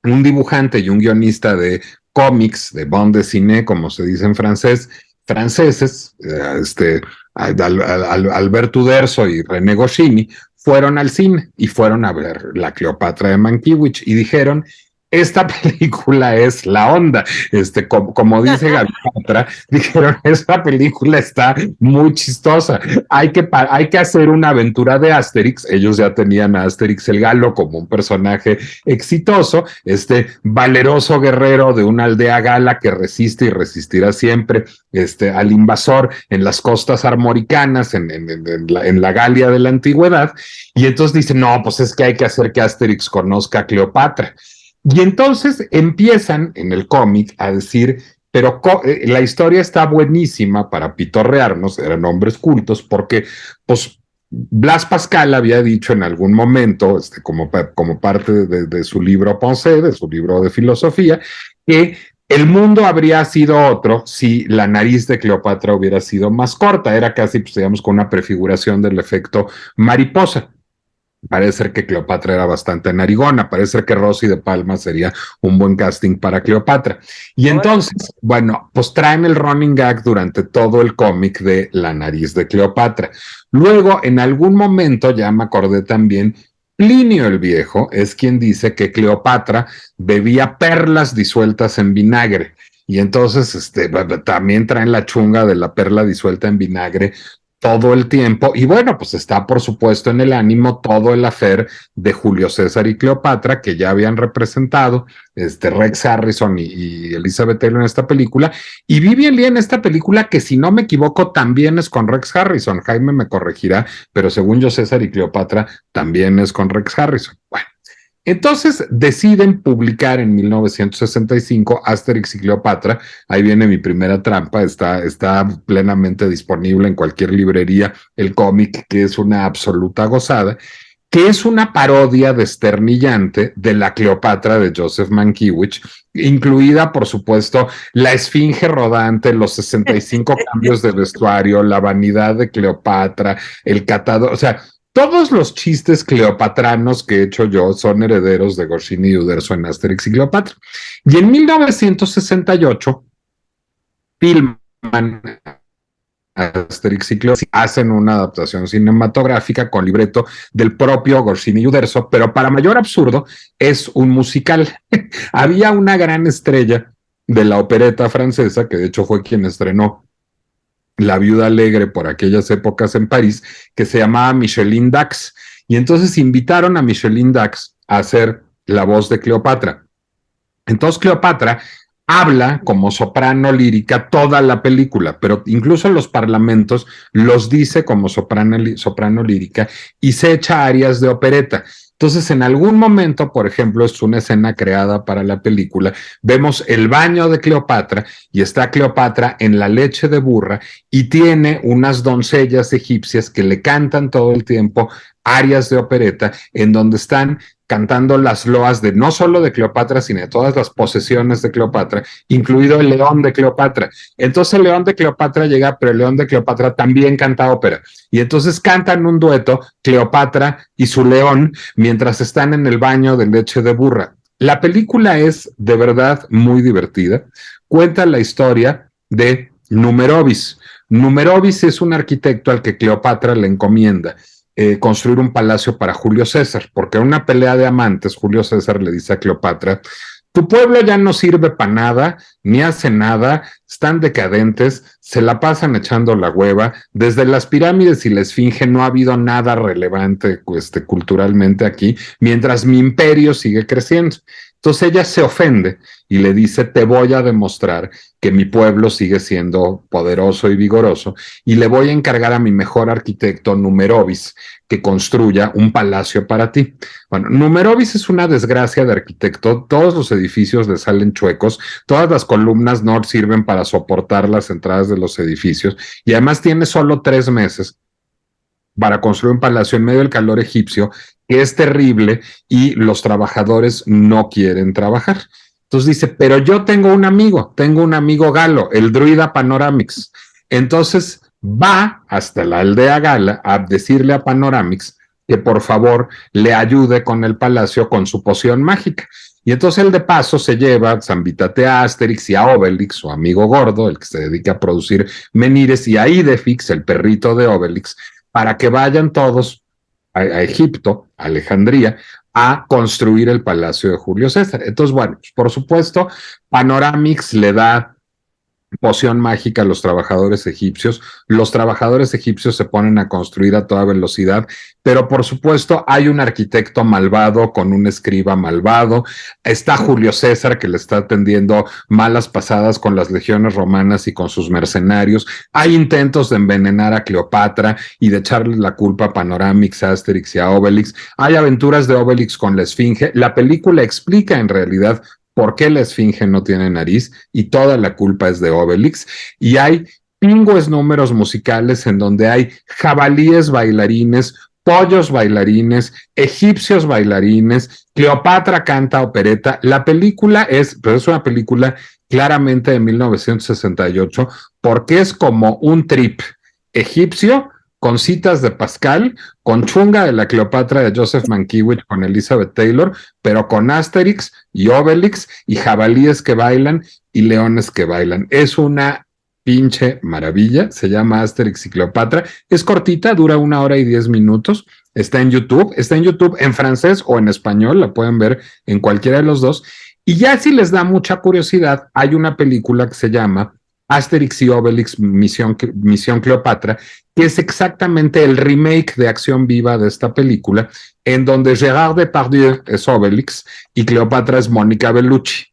un dibujante y un guionista de cómics, de bande dessinée, como se dice en francés, franceses, Alberto Uderzo y René Goscinny, fueron al cine y fueron a ver la Cleopatra de Mankiewicz y dijeron, esta película es la onda. Como dice Gaby Patra, dijeron, esta película está muy chistosa. Hay que hacer una aventura de Asterix. Ellos ya tenían a Asterix el Galo como un personaje exitoso, valeroso guerrero de una aldea gala que resiste y resistirá siempre al invasor en las costas armoricanas, en la Galia de la antigüedad. Y entonces dicen, no, pues es que hay que hacer que Asterix conozca a Cleopatra. Y entonces empiezan en el cómic a decir, pero la historia está buenísima para pitorrearnos, eran hombres cultos, porque pues Blas Pascal había dicho en algún momento, como parte de su libro Pensée, de su libro de filosofía, que el mundo habría sido otro si la nariz de Cleopatra hubiera sido más corta, era casi, pues, digamos, con una prefiguración del efecto mariposa. Parece ser que Cleopatra era bastante narigona, parece ser que Rosy de Palma sería un buen casting para Cleopatra. Y entonces, bueno, pues traen el running gag durante todo el cómic de la nariz de Cleopatra. Luego, en algún momento, ya me acordé también, Plinio el Viejo es quien dice que Cleopatra bebía perlas disueltas en vinagre. Y entonces también traen la chunga de la perla disuelta en vinagre todo el tiempo. Y bueno, pues está por supuesto en el ánimo todo el affair de Julio César y Cleopatra, que ya habían representado Rex Harrison y Elizabeth Taylor en esta película, y Vivien Leigh en esta película, que si no me equivoco también es con Rex Harrison. Jaime me corregirá, pero según yo César y Cleopatra también es con Rex Harrison. Bueno, entonces deciden publicar en 1965 Asterix y Cleopatra. Ahí viene mi primera trampa, está plenamente disponible en cualquier librería el cómic, que es una absoluta gozada, que es una parodia desternillante de la Cleopatra de Joseph Mankiewicz, incluida, por supuesto, la esfinge rodante, los 65 cambios de vestuario, la vanidad de Cleopatra, el catador, o sea, todos los chistes cleopatranos que he hecho yo son herederos de Goscinny y Uderzo en Asterix y Cleopatra. Y en 1968 filman Asterix y Cleopatra, hacen una adaptación cinematográfica con libreto del propio Goscinny y Uderzo, pero para mayor absurdo es un musical. Había una gran estrella de la opereta francesa, que de hecho fue quien estrenó La Viuda Alegre por aquellas épocas en París, que se llamaba Micheline Dax. Y entonces invitaron a Micheline Dax a hacer la voz de Cleopatra. Entonces Cleopatra habla como soprano lírica toda la película, pero incluso en los parlamentos los dice como soprano lírica y se echa arias de opereta. Entonces, en algún momento, por ejemplo, es una escena creada para la película, vemos el baño de Cleopatra y está Cleopatra en la leche de burra y tiene unas doncellas egipcias que le cantan todo el tiempo arias de opereta, en donde están cantando las loas de no solo de Cleopatra, sino de todas las posesiones de Cleopatra, incluido el león de Cleopatra. Entonces el león de Cleopatra llega, pero el león de Cleopatra también canta ópera. Y entonces cantan un dueto, Cleopatra y su león, mientras están en el baño de leche de burra. La película es de verdad muy divertida. Cuenta la historia de Numerovis. Numerovis es un arquitecto al que Cleopatra le encomienda construir un palacio para Julio César, porque en una pelea de amantes, Julio César le dice a Cleopatra: tu pueblo ya no sirve para nada, ni hace nada, están decadentes, se la pasan echando la hueva, desde las pirámides y la esfinge no ha habido nada relevante culturalmente aquí, mientras mi imperio sigue creciendo. Entonces ella se ofende y le dice: te voy a demostrar que mi pueblo sigue siendo poderoso y vigoroso, y le voy a encargar a mi mejor arquitecto, Numerovis, que construya un palacio para ti. Bueno, Numerovis es una desgracia de arquitecto, todos los edificios le salen chuecos, todas las columnas no sirven para soportar las entradas de los edificios, y además tiene solo 3 meses para construir un palacio en medio del calor egipcio, que es terrible, y los trabajadores no quieren trabajar. Entonces dice: pero yo tengo un amigo galo, el druida Panoramix. Entonces va hasta la aldea gala a decirle a Panoramix que por favor le ayude con el palacio con su poción mágica. Y entonces él de paso se lleva, Zambitate a Asterix y a Obelix, su amigo gordo, el que se dedica a producir menires, y a Idefix, el perrito de Obelix, para que vayan todos a Egipto, a Alejandría, a construir el palacio de Julio César. Entonces, bueno, por supuesto, Panoramix le da poción mágica a los trabajadores egipcios. Los trabajadores egipcios se ponen a construir a toda velocidad, pero por supuesto hay un arquitecto malvado con un escriba malvado. Está Julio César que le está atendiendo malas pasadas con las legiones romanas y con sus mercenarios. Hay intentos de envenenar a Cleopatra y de echarle la culpa a Panoramix, a Asterix y a Obelix. Hay aventuras de Obelix con la Esfinge. La película explica en realidad por qué la Esfinge no tiene nariz y toda la culpa es de Obelix. Y hay pingües números musicales en donde hay jabalíes bailarines, pollos bailarines, egipcios bailarines, Cleopatra canta opereta. La película pero es una película claramente de 1968 porque es como un trip egipcio con citas de Pascal, con Chunga de la Cleopatra de Joseph Mankiewicz con Elizabeth Taylor, pero con Asterix y Obelix y jabalíes que bailan y leones que bailan. Es una pinche maravilla, se llama Asterix y Cleopatra, es cortita, dura 1 hora y 10 minutos, está en YouTube en francés o en español, la pueden ver en cualquiera de los dos, y ya si les da mucha curiosidad, hay una película que se llama Asterix y Obelix Misión Cleopatra, que es exactamente el remake de acción viva de esta película, en donde Gérard Depardieu es Obelix y Cleopatra es Mónica Bellucci.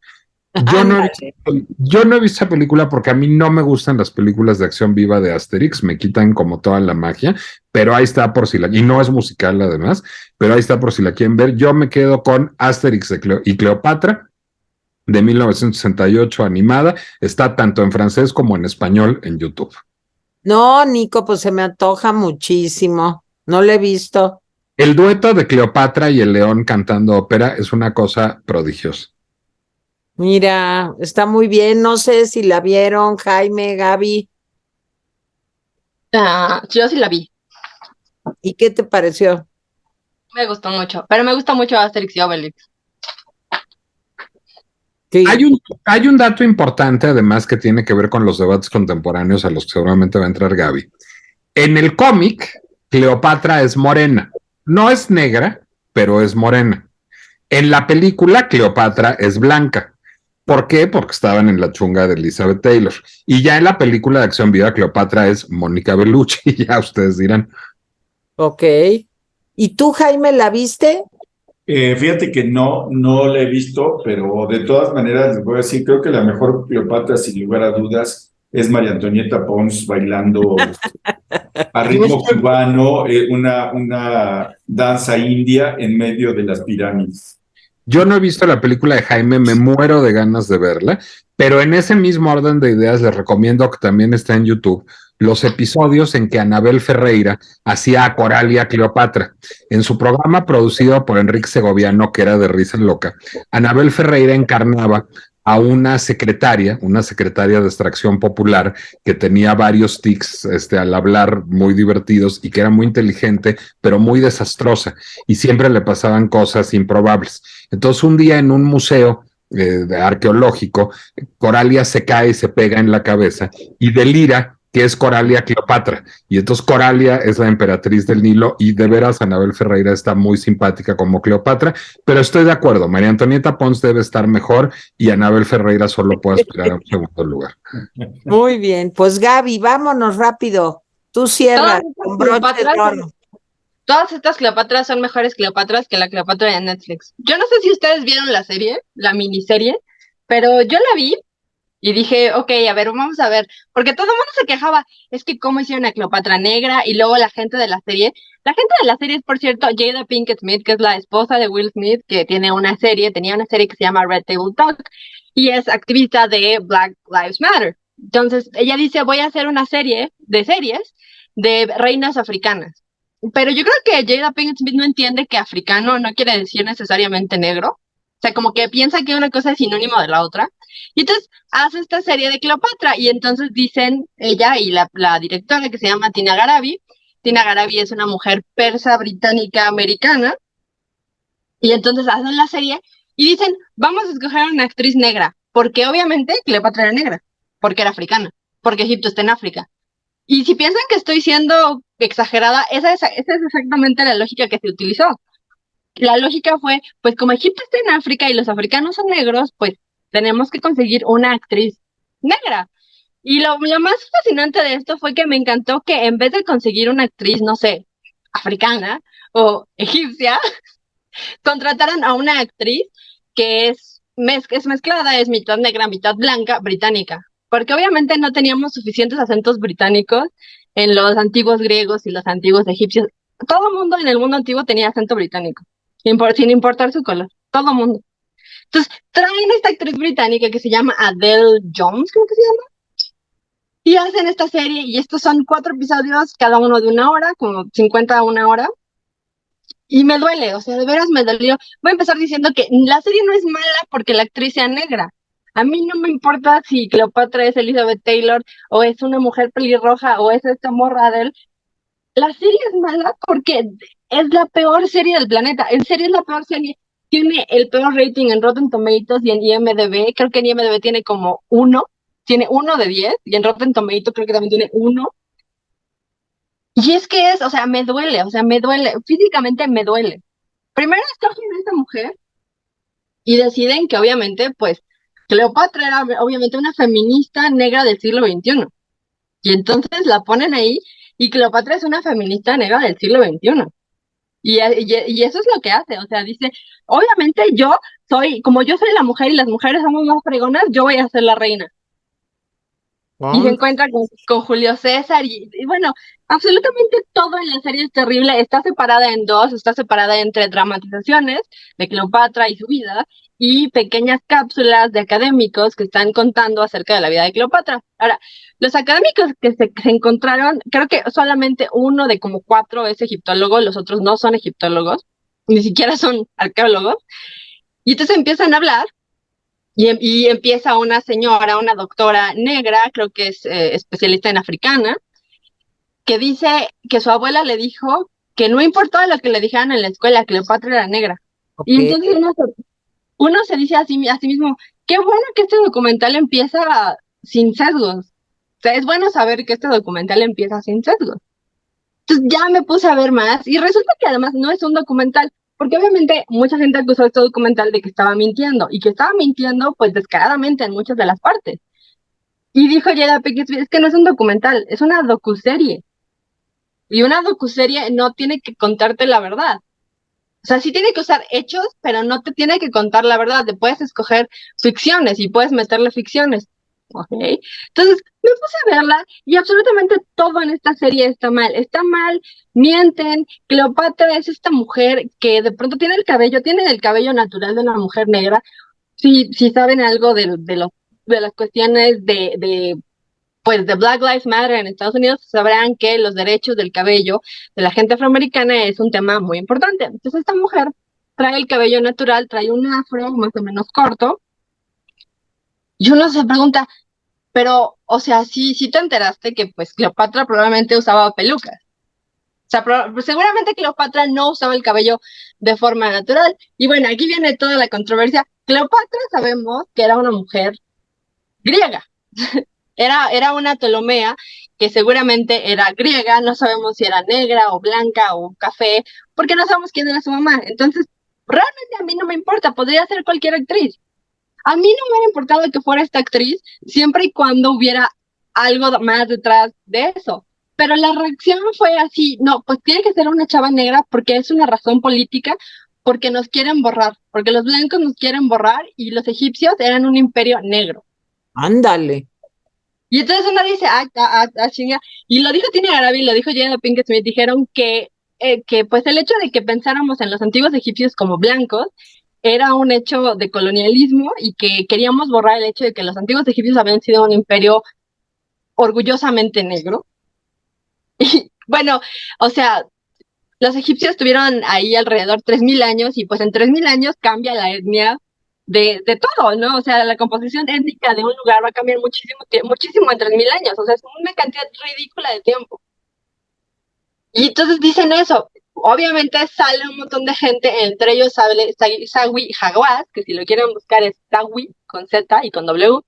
Yo no he visto esa película porque a mí no me gustan las películas de acción viva de Asterix, me quitan como toda la magia, pero ahí está por si y no es musical además, pero ahí está por si la quieren ver. Yo me quedo con Asterix y Cleopatra de 1968 animada, está tanto en francés como en español en YouTube. No, Nico, pues se me antoja muchísimo. No lo he visto. El dueto de Cleopatra y el león cantando ópera es una cosa prodigiosa. Mira, está muy bien. No sé si la vieron, Jaime, Gaby. Yo sí la vi. ¿Y qué te pareció? Me gustó mucho. Pero me gusta mucho Asterix y Obelix. Sí. Hay un dato importante, además, que tiene que ver con los debates contemporáneos a los que seguramente va a entrar Gaby. En el cómic, Cleopatra es morena. No es negra, pero es morena. En la película, Cleopatra es blanca. ¿Por qué? Porque estaban en la chunga de Elizabeth Taylor. Y ya en la película de acción viva, Cleopatra es Mónica Bellucci. Ya ustedes dirán. Ok. ¿Y tú, Jaime, la viste? Fíjate que no la he visto, pero de todas maneras les voy a decir, creo que la mejor Cleopatra, sin lugar a dudas, es María Antonieta Pons bailando a ritmo cubano, una danza india en medio de las pirámides. Yo no he visto la película de Jaime, me muero de ganas de verla, pero en ese mismo orden de ideas les recomiendo que también está en YouTube los episodios en que Anabel Ferreira hacía a Coralia Cleopatra. En su programa producido por Enrique Segoviano, que era de risa loca, Anabel Ferreira encarnaba a una secretaria de extracción popular que tenía varios tics al hablar muy divertidos y que era muy inteligente, pero muy desastrosa y siempre le pasaban cosas improbables. Entonces un día en un museo arqueológico, Coralia se cae y se pega en la cabeza y delira que es Coralia Cleopatra. Y entonces Coralia es la emperatriz del Nilo y de veras Anabel Ferreira está muy simpática como Cleopatra, pero estoy de acuerdo, María Antonieta Pons debe estar mejor y Anabel Ferreira solo puede aspirar a un segundo lugar. Muy bien, pues Gaby, vámonos rápido. Tú cierra con broche de oro. Todas estas Cleopatras son mejores Cleopatras que la Cleopatra de Netflix. Yo no sé si ustedes vieron la serie, la miniserie, pero yo la vi y dije, ok, a ver, vamos a ver, porque todo el mundo se quejaba, es que cómo hicieron a Cleopatra negra y luego la gente de la serie es, por cierto, Jada Pinkett Smith, que es la esposa de Will Smith, que tenía una serie que se llama Red Table Talk y es activista de Black Lives Matter. Entonces, ella dice, voy a hacer una serie de series de reinas africanas. Pero yo creo que Jada Pinkett Smith no entiende que africano no quiere decir necesariamente negro. O sea, como que piensa que una cosa es sinónimo de la otra. Y entonces hace esta serie de Cleopatra y entonces dicen ella y la directora que se llama Tina Garabi. Tina Garabi es una mujer persa, británica, americana. Y entonces hacen la serie y dicen, vamos a escoger una actriz negra. Porque obviamente Cleopatra era negra, porque era africana, porque Egipto está en África. Y si piensan que estoy siendo exagerada, esa es exactamente la lógica que se utilizó. la lógica fue, pues como Egipto está en África y los africanos son negros, pues tenemos que conseguir una actriz negra. Y lo más fascinante de esto fue que me encantó que en vez de conseguir una actriz, no sé, africana o egipcia, contrataron a una actriz que es mezclada, es mitad negra, mitad blanca, británica. Porque obviamente no teníamos suficientes acentos británicos en los antiguos griegos y los antiguos egipcios. Todo el mundo en el mundo antiguo tenía acento británico, sin importar su color. Todo el mundo. Entonces, traen a esta actriz británica que se llama Adele Jones, creo que se llama, y hacen esta serie, y estos son 4 episodios, cada uno de 1 hora, como 50 a 1 hora, y me duele, o sea, de veras me dolió. Voy a empezar diciendo que la serie no es mala porque la actriz sea negra. A mí no me importa si Cleopatra es Elizabeth Taylor, o es una mujer pelirroja, o es esta morra Adele. La serie es mala porque es la peor serie del planeta. En serio es la peor serie. Tiene el peor rating en Rotten Tomatoes y en IMDb. Creo que en IMDb tiene como 1. Tiene 1 de 10. Y en Rotten Tomatoes creo que también tiene 1. Y es que o sea, me duele. O sea, me duele. Físicamente me duele. Primero escogen a esta mujer y deciden que obviamente, pues, Cleopatra era obviamente una feminista negra del siglo XXI. Y entonces la ponen ahí y Cleopatra es una feminista negra del siglo XXI. Y eso es lo que hace, o sea, dice, obviamente como yo soy la mujer y las mujeres somos más fregonas, yo voy a ser la reina. Y se encuentra con Julio César y bueno, absolutamente todo en la serie es terrible. Está separada en dos, está separada entre dramatizaciones de Cleopatra y su vida y pequeñas cápsulas de académicos que están contando acerca de la vida de Cleopatra. Ahora, los académicos que se encontraron, creo que solamente uno de como 4 es egiptólogo, los otros no son egiptólogos, ni siquiera son arqueólogos. Y entonces empiezan a hablar y empieza una señora, una doctora negra, creo que es especialista en africana, que dice que su abuela le dijo que no importaba lo que le dijeran en la escuela, Cleopatra era negra. Y entonces uno se dice a sí mismo, qué bueno que este documental empieza sin sesgos. O sea, es bueno saber que este documental empieza sin sesgos. Entonces ya me puse a ver más y resulta que además no es un documental, porque obviamente mucha gente acusó a este documental de que estaba mintiendo y que estaba mintiendo pues descaradamente en muchas de las partes. Y dijo Jada Pinkett Smith, es que no es un documental, es una docuserie. Y una docuserie no tiene que contarte la verdad. O sea, sí tiene que usar hechos, pero no te tiene que contar la verdad. Te puedes escoger ficciones y puedes meterle ficciones. ¿Ok? Entonces, me puse a verla y absolutamente todo en esta serie está mal. Está mal, mienten. Cleopatra es esta mujer que de pronto tiene el cabello natural de una mujer negra. Si saben algo de las cuestiones pues de Black Lives Matter en Estados Unidos, sabrán que los derechos del cabello de la gente afroamericana es un tema muy importante. Entonces esta mujer trae el cabello natural, trae un afro más o menos corto, y uno se pregunta, pero, o sea, sí te enteraste que pues Cleopatra probablemente usaba pelucas. O sea, seguramente Cleopatra no usaba el cabello de forma natural. Y bueno, aquí viene toda la controversia. Cleopatra sabemos que era una mujer griega. Era una Ptolomea que seguramente era griega, no sabemos si era negra o blanca o café, porque no sabemos quién era su mamá. Entonces, realmente a mí no me importa, podría ser cualquier actriz. A mí no me hubiera importado que fuera esta actriz, siempre y cuando hubiera algo más detrás de eso. Pero la reacción fue así, no, pues tiene que ser una chava negra porque es una razón política, porque nos quieren borrar, porque los blancos nos quieren borrar y los egipcios eran un imperio negro. Ándale. Y entonces uno dice, chinga, y lo dijo Tina Garabi, lo dijo Jada Pinkett Smith, dijeron que pues el hecho de que pensáramos en los antiguos egipcios como blancos era un hecho de colonialismo y que queríamos borrar el hecho de que los antiguos egipcios habían sido un imperio orgullosamente negro. Y bueno, o sea, los egipcios estuvieron ahí alrededor 3.000 años y pues en 3.000 años cambia la etnia de todo, ¿no? O sea, la composición étnica de un lugar va a cambiar muchísimo en 3.000 años, o sea, es una cantidad ridícula de tiempo. Y entonces dicen eso. Obviamente sale un montón de gente, entre ellos sale Zawi Hawass, que si lo quieren buscar es Zawi con Z y con W,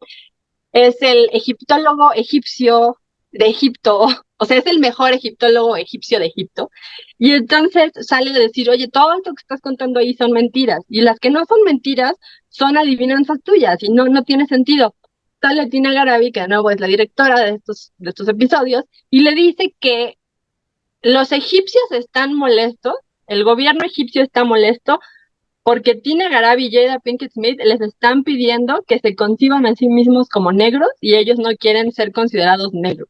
es el egiptólogo egipcio de Egipto O sea, es el mejor egiptólogo egipcio de Egipto. Y entonces sale a decir, oye, todo esto que estás contando ahí son mentiras. Y las que no son mentiras son adivinanzas tuyas y no tiene sentido. Sale Tina Garabi, que de nuevo es la directora de estos episodios, y le dice que los egipcios están molestos, el gobierno egipcio está molesto, porque Tina Garabi y Jada Pinkett Smith les están pidiendo que se conciban a sí mismos como negros y ellos no quieren ser considerados negros.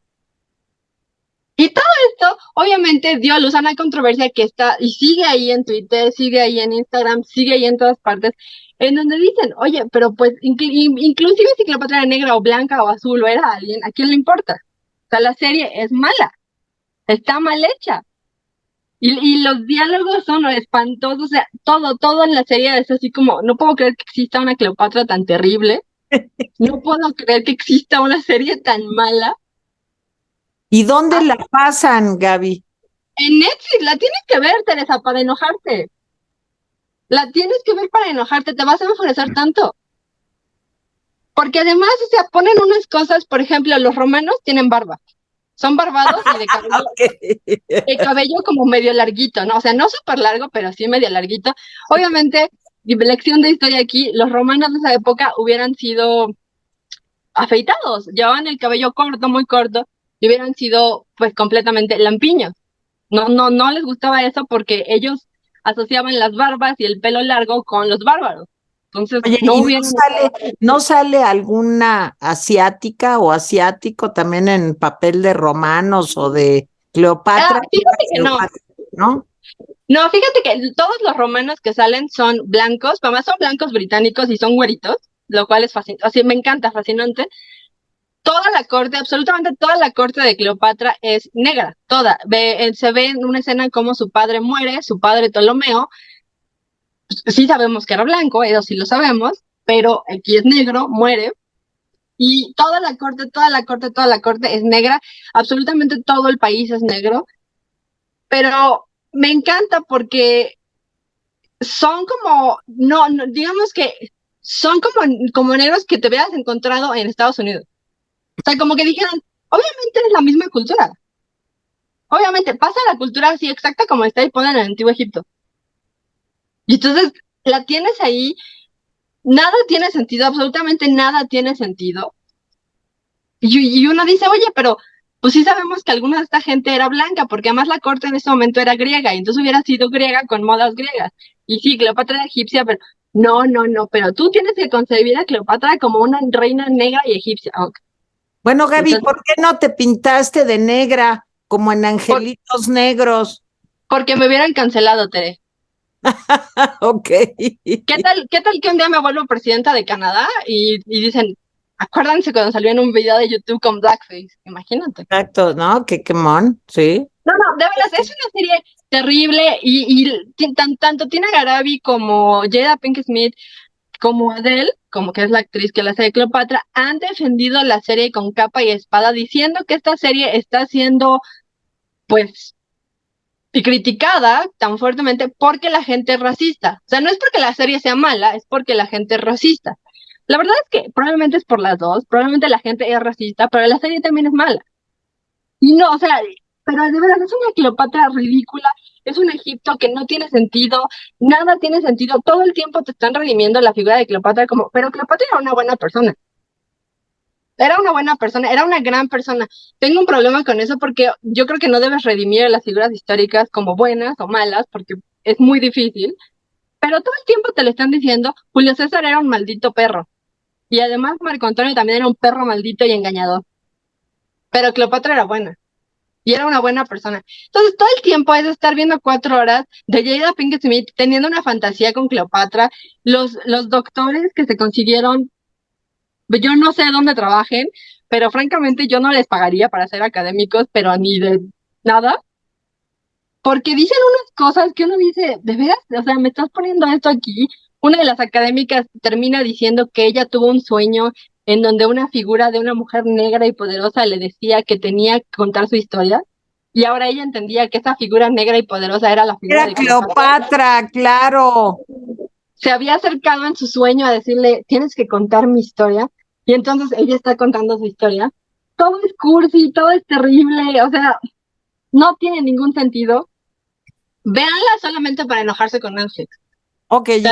Y todo esto, obviamente, dio a luz a una controversia que está y sigue ahí en Twitter, sigue ahí en Instagram, sigue ahí en todas partes, en donde dicen, oye, pero pues inclusive si Cleopatra era negra o blanca o azul o era alguien, ¿a quién le importa? O sea, la serie es mala, está mal hecha. Y los diálogos son espantosos, o sea, todo en la serie es así como, no puedo creer que exista una Cleopatra tan terrible, no puedo creer que exista una serie tan mala. ¿Y dónde la pasan, Gaby? En Netflix, la tienes que ver, Teresa, para enojarte. La tienes que ver para enojarte, te vas a enfurecer tanto. Porque además, o sea, ponen unas cosas, por ejemplo, los romanos tienen barba. Son barbados y de cabello como medio larguito, ¿no? O sea, no súper largo, pero sí medio larguito. Obviamente, lección de historia aquí, los romanos de esa época hubieran sido afeitados, llevaban el cabello corto, muy corto, y hubieran sido, pues, completamente lampiños. No les gustaba eso porque ellos asociaban las barbas y el pelo largo con los bárbaros. Entonces, Oye, no ¿y hubieran... no sale alguna asiática o asiático también en papel de romanos o de Cleopatra? Fíjate que no. ¿No? No, fíjate que todos los romanos que salen son blancos, además son blancos británicos y son güeritos, lo cual es fascinante, así me encanta, fascinante. Toda la corte, absolutamente toda la corte de Cleopatra es negra, toda. Se ve en una escena como su padre muere, su padre Ptolomeo, sí sabemos que era blanco, eso sí lo sabemos, pero aquí es negro, muere, y toda la corte, toda la corte, toda la corte es negra, absolutamente todo el país es negro, pero me encanta porque son como, digamos que son como negros que te hubieras encontrado en Estados Unidos. O sea, como que dijeron, obviamente es la misma cultura. Obviamente pasa la cultura así exacta como está y ponen en el Antiguo Egipto. Y entonces la tienes ahí, nada tiene sentido, absolutamente nada tiene sentido. Y uno dice, oye, pero pues sí sabemos que alguna de esta gente era blanca, porque además la corte en ese momento era griega, y entonces hubiera sido griega con modas griegas. Y sí, Cleopatra era egipcia, pero no, pero tú tienes que concebir a Cleopatra como una reina negra y egipcia. Okay. Bueno, Gaby, Entonces, ¿por qué no te pintaste de negra como en Angelitos Negros? porque me hubieran cancelado, Tere. Ok. ¿Qué tal que un día me vuelvo presidenta de Canadá y dicen, acuérdense cuando salió en un video de YouTube con Blackface? Imagínate. Exacto, ¿no? Qué quemón, sí. No, de verdad, es una serie terrible y tanto Tina Garabi como Jada Pinkett Smith como Adele, como que es la actriz que la hace de Cleopatra, han defendido la serie con capa y espada diciendo que esta serie está siendo, pues, y criticada tan fuertemente porque la gente es racista. O sea, no es porque la serie sea mala, es porque la gente es racista. La verdad es que probablemente es por las dos, probablemente la gente es racista, pero la serie también es mala. Y no, o sea, pero de verdad es una Cleopatra ridícula, es un Egipto que no tiene sentido, nada tiene sentido, todo el tiempo te están redimiendo la figura de Cleopatra como, pero Cleopatra era una buena persona. Era una buena persona, era una gran persona. Tengo un problema con eso porque yo creo que no debes redimir a las figuras históricas como buenas o malas porque es muy difícil, pero todo el tiempo te lo están diciendo, Julio César era un maldito perro. Y además Marco Antonio también era un perro maldito y engañador. Pero Cleopatra era buena. Y era una buena persona. Entonces, todo el tiempo es estar viendo 4 horas de Jada Pinkett Smith teniendo una fantasía con Cleopatra, los doctores que se consiguieron, yo no sé dónde trabajen, pero francamente yo no les pagaría para ser académicos, pero ni de nada, porque dicen unas cosas que uno dice, ¿de veras? O sea, me estás poniendo esto aquí. Una de las académicas termina diciendo que ella tuvo un sueño en donde una figura de una mujer negra y poderosa le decía que tenía que contar su historia, y ahora ella entendía que esa figura negra y poderosa era la figura Era de Cleopatra. Cleopatra, claro. Se había acercado en su sueño a decirle, tienes que contar mi historia, y entonces ella está contando su historia. todo es cursi, todo es terrible, o sea, no tiene ningún sentido. Véanla solamente para enojarse con Netflix. Ok, ¿y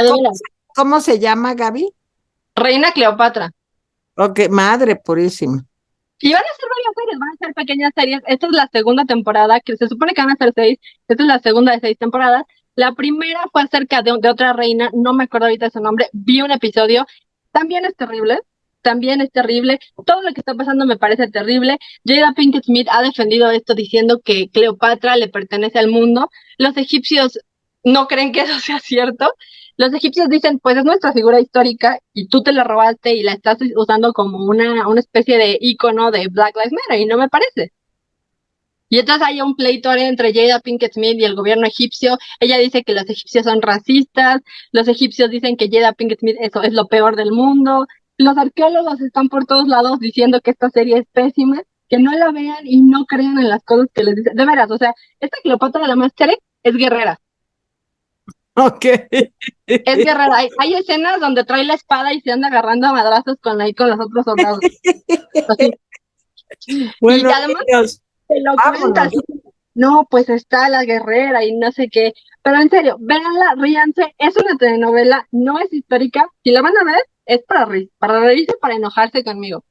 cómo se llama, Gaby? Reina Cleopatra. Ok, madre purísima. Y van a ser varias series, van a ser pequeñas series. Esta es la segunda temporada, que se supone que van a ser 6. Esta es la segunda de 6 temporadas. La primera fue acerca de otra reina, no me acuerdo ahorita su nombre. Vi un episodio, también es terrible. Todo lo que está pasando me parece terrible. Jada Pinkett Smith ha defendido esto diciendo que Cleopatra le pertenece al mundo. Los egipcios no creen que eso sea cierto. Los egipcios dicen, pues es nuestra figura histórica y tú te la robaste y la estás usando como una especie de ícono de Black Lives Matter y no me parece. Y entonces hay un pleito entre Jada Pinkett Smith y el gobierno egipcio. Ella dice que los egipcios son racistas, los egipcios dicen que Jada Pinkett Smith eso es lo peor del mundo. Los arqueólogos están por todos lados diciendo que esta serie es pésima, que no la vean y no crean en las cosas que les dicen. De veras, o sea, esta Cleopatra de la Master es guerrera. Ok. Es guerrera. Hay escenas donde trae la espada y se anda agarrando a madrazos con los otros soldados. Así. Bueno, y además niños, te lo cuenta así. No, pues está la guerrera y no sé qué. Pero en serio, véanla, ríanse. Es una telenovela, no es histórica. Si la van a ver, es para reírse, para enojarse conmigo.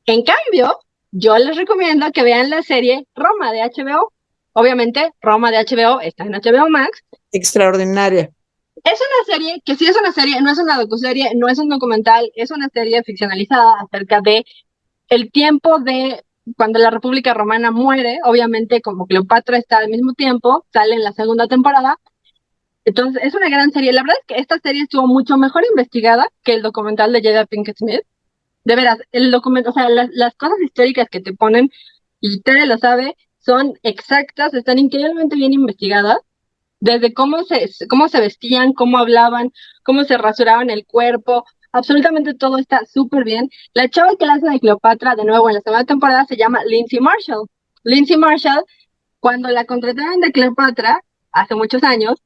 En cambio, yo les recomiendo que vean la serie Roma de HBO. Obviamente, Roma de HBO está en HBO Max. Extraordinaria. Es una serie que sí es una serie, no es una docuserie, no es un documental, es una serie ficcionalizada acerca de el tiempo de cuando la República Romana muere. Obviamente, como Cleopatra está al mismo tiempo, sale en la segunda temporada. Entonces, es una gran serie. La verdad es que esta serie estuvo mucho mejor investigada que el documental de Jada Pinkett Smith. De veras, el documental, o sea, las cosas históricas que te ponen, y Tere lo sabe, son exactas, están increíblemente bien investigadas. Desde cómo se vestían, cómo hablaban, cómo se rasuraban el cuerpo, absolutamente todo está súper bien. La chava que la hace de Cleopatra, de nuevo en la segunda temporada, se llama Lindsay Marshall. Lindsay Marshall, cuando la contrataron de Cleopatra, hace muchos años,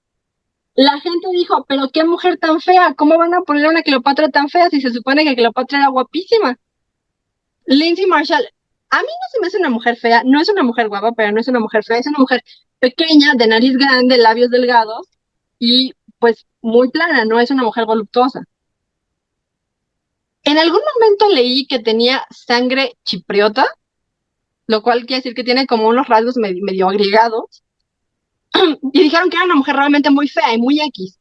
la gente dijo, pero qué mujer tan fea, ¿cómo van a poner a una Cleopatra tan fea si se supone que Cleopatra era guapísima? Lindsay Marshall, a mí no se me hace una mujer fea, no es una mujer guapa, pero no es una mujer fea, es una mujer pequeña, de nariz grande, labios delgados y pues muy plana, no es una mujer voluptuosa. En algún momento leí que tenía sangre chipriota, lo cual quiere decir que tiene como unos rasgos medio agregados, y dijeron que era una mujer realmente muy fea y muy X.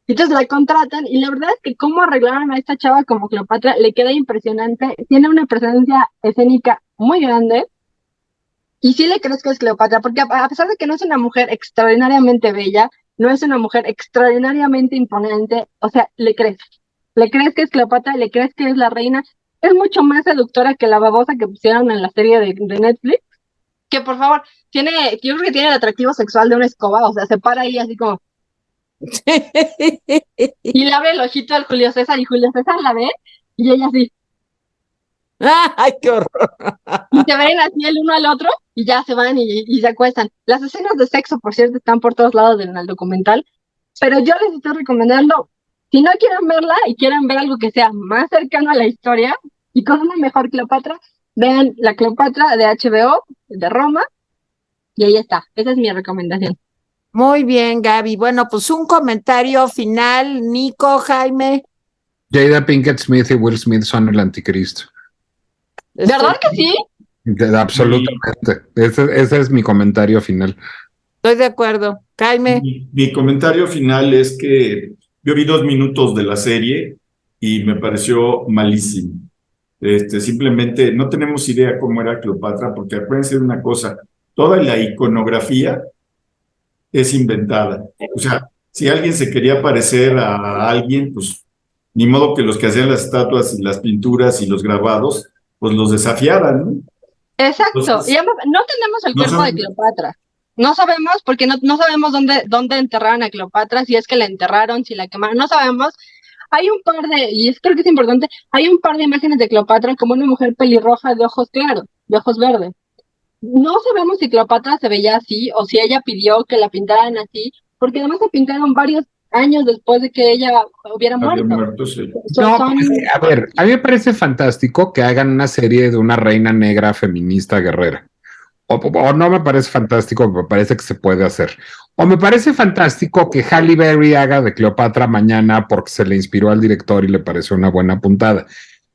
Entonces la contratan y la verdad es que cómo arreglaron a esta chava como Cleopatra le queda impresionante, tiene una presencia escénica muy grande y sí le crees que es Cleopatra, porque a pesar de que no es una mujer extraordinariamente bella, no es una mujer extraordinariamente imponente, o sea, le crees que es Cleopatra, le crees que es la reina, es mucho más seductora que la babosa que pusieron en la serie de Netflix, que por favor, yo creo que tiene el atractivo sexual de una escoba, o sea, se para ahí así como... Y le abre el ojito al Julio César y Julio César la ve y ella así. ¡Ay, qué horror! Y se ven así el uno al otro y ya se van y se acuestan. Las escenas de sexo, por cierto, están por todos lados en el documental, pero yo les estoy recomendando, si no quieren verla y quieren ver algo que sea más cercano a la historia y con una mejor Cleopatra, vean la Cleopatra de HBO, de Roma, y ahí está. Esa es mi recomendación. Muy bien, Gaby. Bueno, pues un comentario final, Nico, Jaime. Jada Pinkett Smith y Will Smith son el anticristo. ¿Verdad que sí? Absolutamente. Ese es mi comentario final. Estoy de acuerdo. Jaime. Mi comentario final es que yo vi 2 minutos de la serie y me pareció malísimo. Simplemente no tenemos idea cómo era Cleopatra, porque acuérdense de una cosa, toda la iconografía es inventada. O sea, si alguien se quería parecer a alguien, pues ni modo que los que hacían las estatuas y las pinturas y los grabados, pues los desafiaran, ¿no? Exacto. Entonces, y además, no tenemos el cuerpo de Cleopatra. No sabemos, porque no sabemos dónde enterraron a Cleopatra, si es que la enterraron, si la quemaron, no sabemos. Hay un par creo que es importante, hay un par de imágenes de Cleopatra como una mujer pelirroja de ojos claros, de ojos verdes. No sabemos si Cleopatra se veía así o si ella pidió que la pintaran así, porque además se pintaron varios años después de que ella hubiera Había muerto. muerto, sí. No, Son- a ver, a mí me parece fantástico que hagan una serie de una reina negra feminista guerrera. O no me parece fantástico, me parece que se puede hacer. O me parece fantástico que Halle Berry haga de Cleopatra mañana porque se le inspiró al director y le pareció una buena puntada.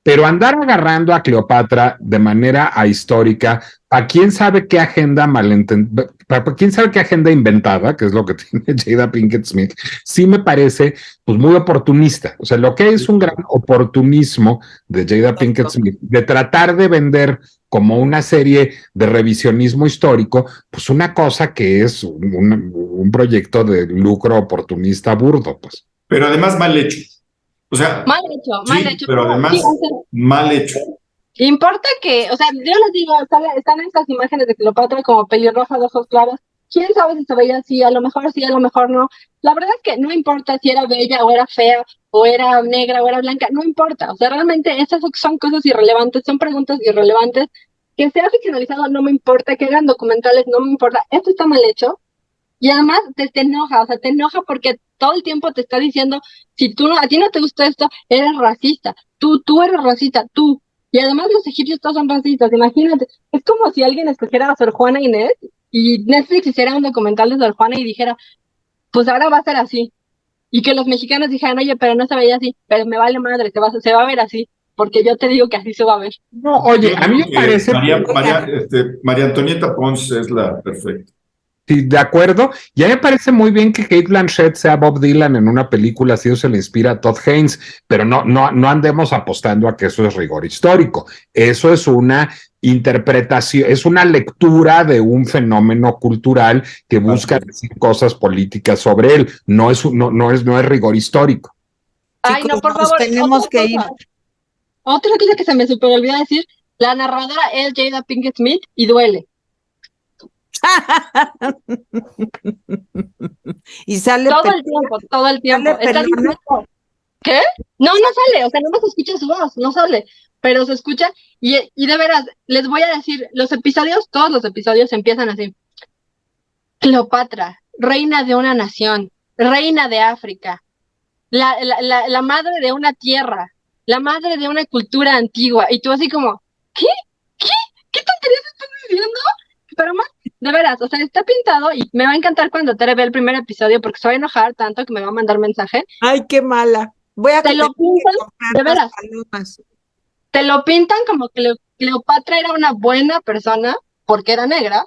Pero andar agarrando a Cleopatra de manera ahistórica, ¿a quién sabe qué agenda malentendida, para quién sabe qué agenda inventada, que es lo que tiene Jada Pinkett Smith, sí me parece pues muy oportunista. O sea, lo que es un gran oportunismo de Jada Pinkett Smith, de tratar de vender como una serie de revisionismo histórico, pues una cosa que es un proyecto de lucro oportunista burdo, pues. Pero además mal hecho. O sea, mal hecho, sí, mal hecho. pero además Sí, o sea, mal hecho. importa que, o sea, yo les digo, están estas imágenes de Cleopatra como pelirroja de ojos claros. ¿Quién sabe si se veía así? A lo mejor sí, a lo mejor no. La verdad es que no importa si era bella o era fea, o era negra o era blanca, no importa. O sea, realmente esas son cosas irrelevantes, son preguntas irrelevantes. Que sea ficcionalizado no me importa, que hagan documentales no me importa. Esto está mal hecho. Y además te enoja, o sea, te enoja porque todo el tiempo te está diciendo, si tú no, a ti no te gusta esto, eres racista, tú eres racista, tú. Y además los egipcios todos son racistas, imagínate. Es como si alguien escogiera a Sor Juana Inés y Netflix hiciera un documental de Sor Juana y dijera, pues ahora va a ser así. Y que los mexicanos dijeran, oye, pero no se veía así, pero me vale madre, se va a ver así, porque yo te digo que así se va a ver. No, oye, Yo a mí digo me que parece. María Antonieta Pons es la perfecta. Sí, de acuerdo. Ya me parece muy bien que Kate Blanchett sea Bob Dylan en una película, así eso se le inspira a Todd Haynes, pero no andemos apostando a que eso es rigor histórico. Eso es una interpretación, es una lectura de un fenómeno cultural que busca decir cosas políticas sobre él. No es rigor histórico. Ay, Chicos, no, por nos favor, tenemos otra que ir. cosa. Otra cosa que se me super olvidó decir, la narradora es Jada Pinkett Smith y duele. Y sale Todo el tiempo, todo el tiempo. ¿Sale Está pelona? diciendo, ¿qué? No, no sale, o sea, no se escucha su voz, no sale, pero se escucha y de veras, les voy a decir, los episodios, todos los episodios empiezan así. Cleopatra, reina de una nación, reina de África, la madre de una tierra, la madre de una cultura antigua, y tú así como, ¿qué? ¿Qué? ¿Qué tonterías estás diciendo? Pero más, de veras, o sea, está pintado y me va a encantar cuando Tere vea el primer episodio porque se va a enojar tanto que me va a mandar mensaje. Ay, qué mala. Voy a Te lo tener que pintan, comprar de las veras, palomas. te lo pintan como que Cleopatra era una buena persona porque era negra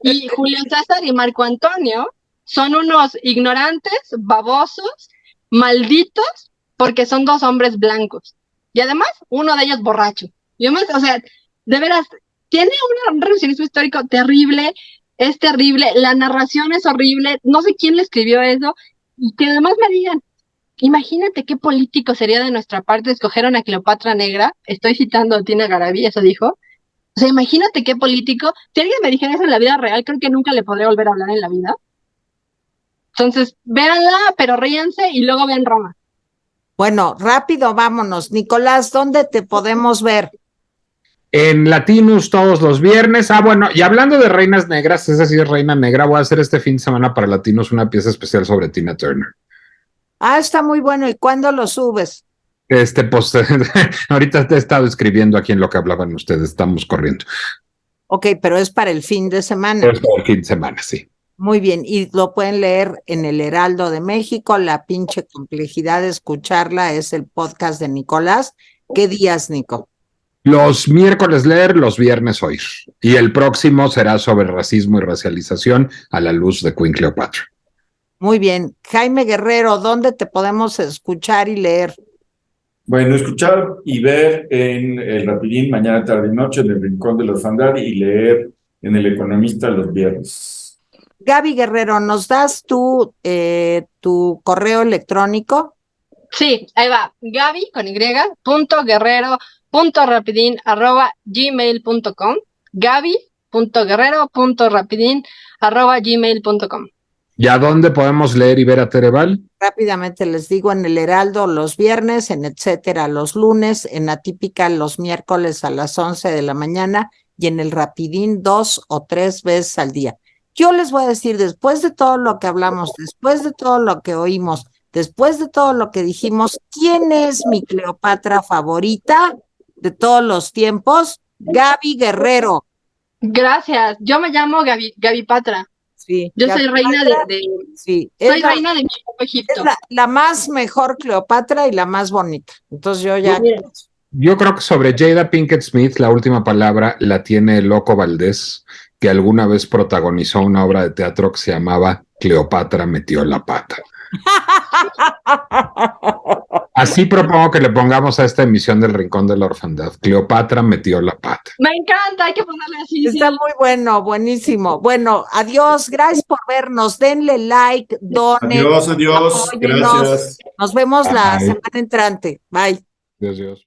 y Julio César y Marco Antonio son unos ignorantes, babosos, malditos, porque son dos hombres blancos. Y además, uno de ellos borracho. Y además, o sea, de veras, tiene un revisionismo histórico terrible, es terrible, la narración es horrible, no sé quién le escribió eso, y que además me digan, imagínate qué político sería de nuestra parte escoger a una Cleopatra negra, estoy citando a Tina Garaví, eso dijo, o sea, imagínate qué político. Si alguien me dijera eso en la vida real, creo que nunca le podría volver a hablar en la vida. Entonces, véanla, pero ríanse y luego vean Roma. Bueno, rápido, vámonos. Nicolás, ¿dónde te podemos ver? En Latinus todos los viernes. Ah, bueno, y hablando de reinas negras, esa sí es reina negra, voy a hacer este fin de semana para Latinus una pieza especial sobre Tina Turner. Ah, está muy bueno. ¿Y cuándo lo subes? Pues ahorita te he estado escribiendo aquí en lo que hablaban ustedes, estamos corriendo. Ok, pero es para el fin de semana. Pero es para el fin de semana, sí. Muy bien, y lo pueden leer en el Heraldo de México. La pinche complejidad de escucharla es el podcast de Nicolás. ¿Qué días, Nico? Los miércoles leer, los viernes oír. Y el próximo será sobre racismo y racialización a la luz de Queen Cleopatra. Muy bien. Jaime Guerrero, ¿dónde te podemos escuchar y leer? Bueno, escuchar y ver en El Rapidín mañana, tarde y noche, en el Rincón de los Fandari y leer en El Economista los viernes. Gaby Guerrero, ¿nos das tu correo electrónico? Sí, ahí va. Gaby con Y, .guerrero, .rapidín, @gmail.com. Gaby.guerrero.rapidín, @gmail.com. ¿Y a dónde podemos leer y ver a Tereval? Rápidamente les digo, en el Heraldo los viernes, en Etcétera los lunes, en Atípica los miércoles a las 11 de la mañana y en el Rapidín 2 o 3 veces al día. Yo les voy a decir, después de todo lo que hablamos, después de todo lo que oímos, después de todo lo que dijimos, ¿quién es mi Cleopatra favorita de todos los tiempos? Gaby Guerrero. Gracias. Yo me llamo Gaby Patra. Sí, Yo soy reina sí, soy reina de mi propio Egipto. es la más mejor Cleopatra y la más bonita. Entonces yo ya... Yo creo que sobre Jada Pinkett Smith la última palabra la tiene el Loco Valdés, que alguna vez protagonizó una obra de teatro que se llamaba Cleopatra metió la pata. Así propongo que le pongamos a esta emisión del Rincón de la Orfandad. Cleopatra metió la pata. Me encanta, hay que ponerle así. Está muy bueno, buenísimo. Bueno, adiós, gracias por vernos. Denle like, donen. Adiós, apóyennos. gracias. Nos vemos la Bye. semana entrante. Bye. Dios, Dios.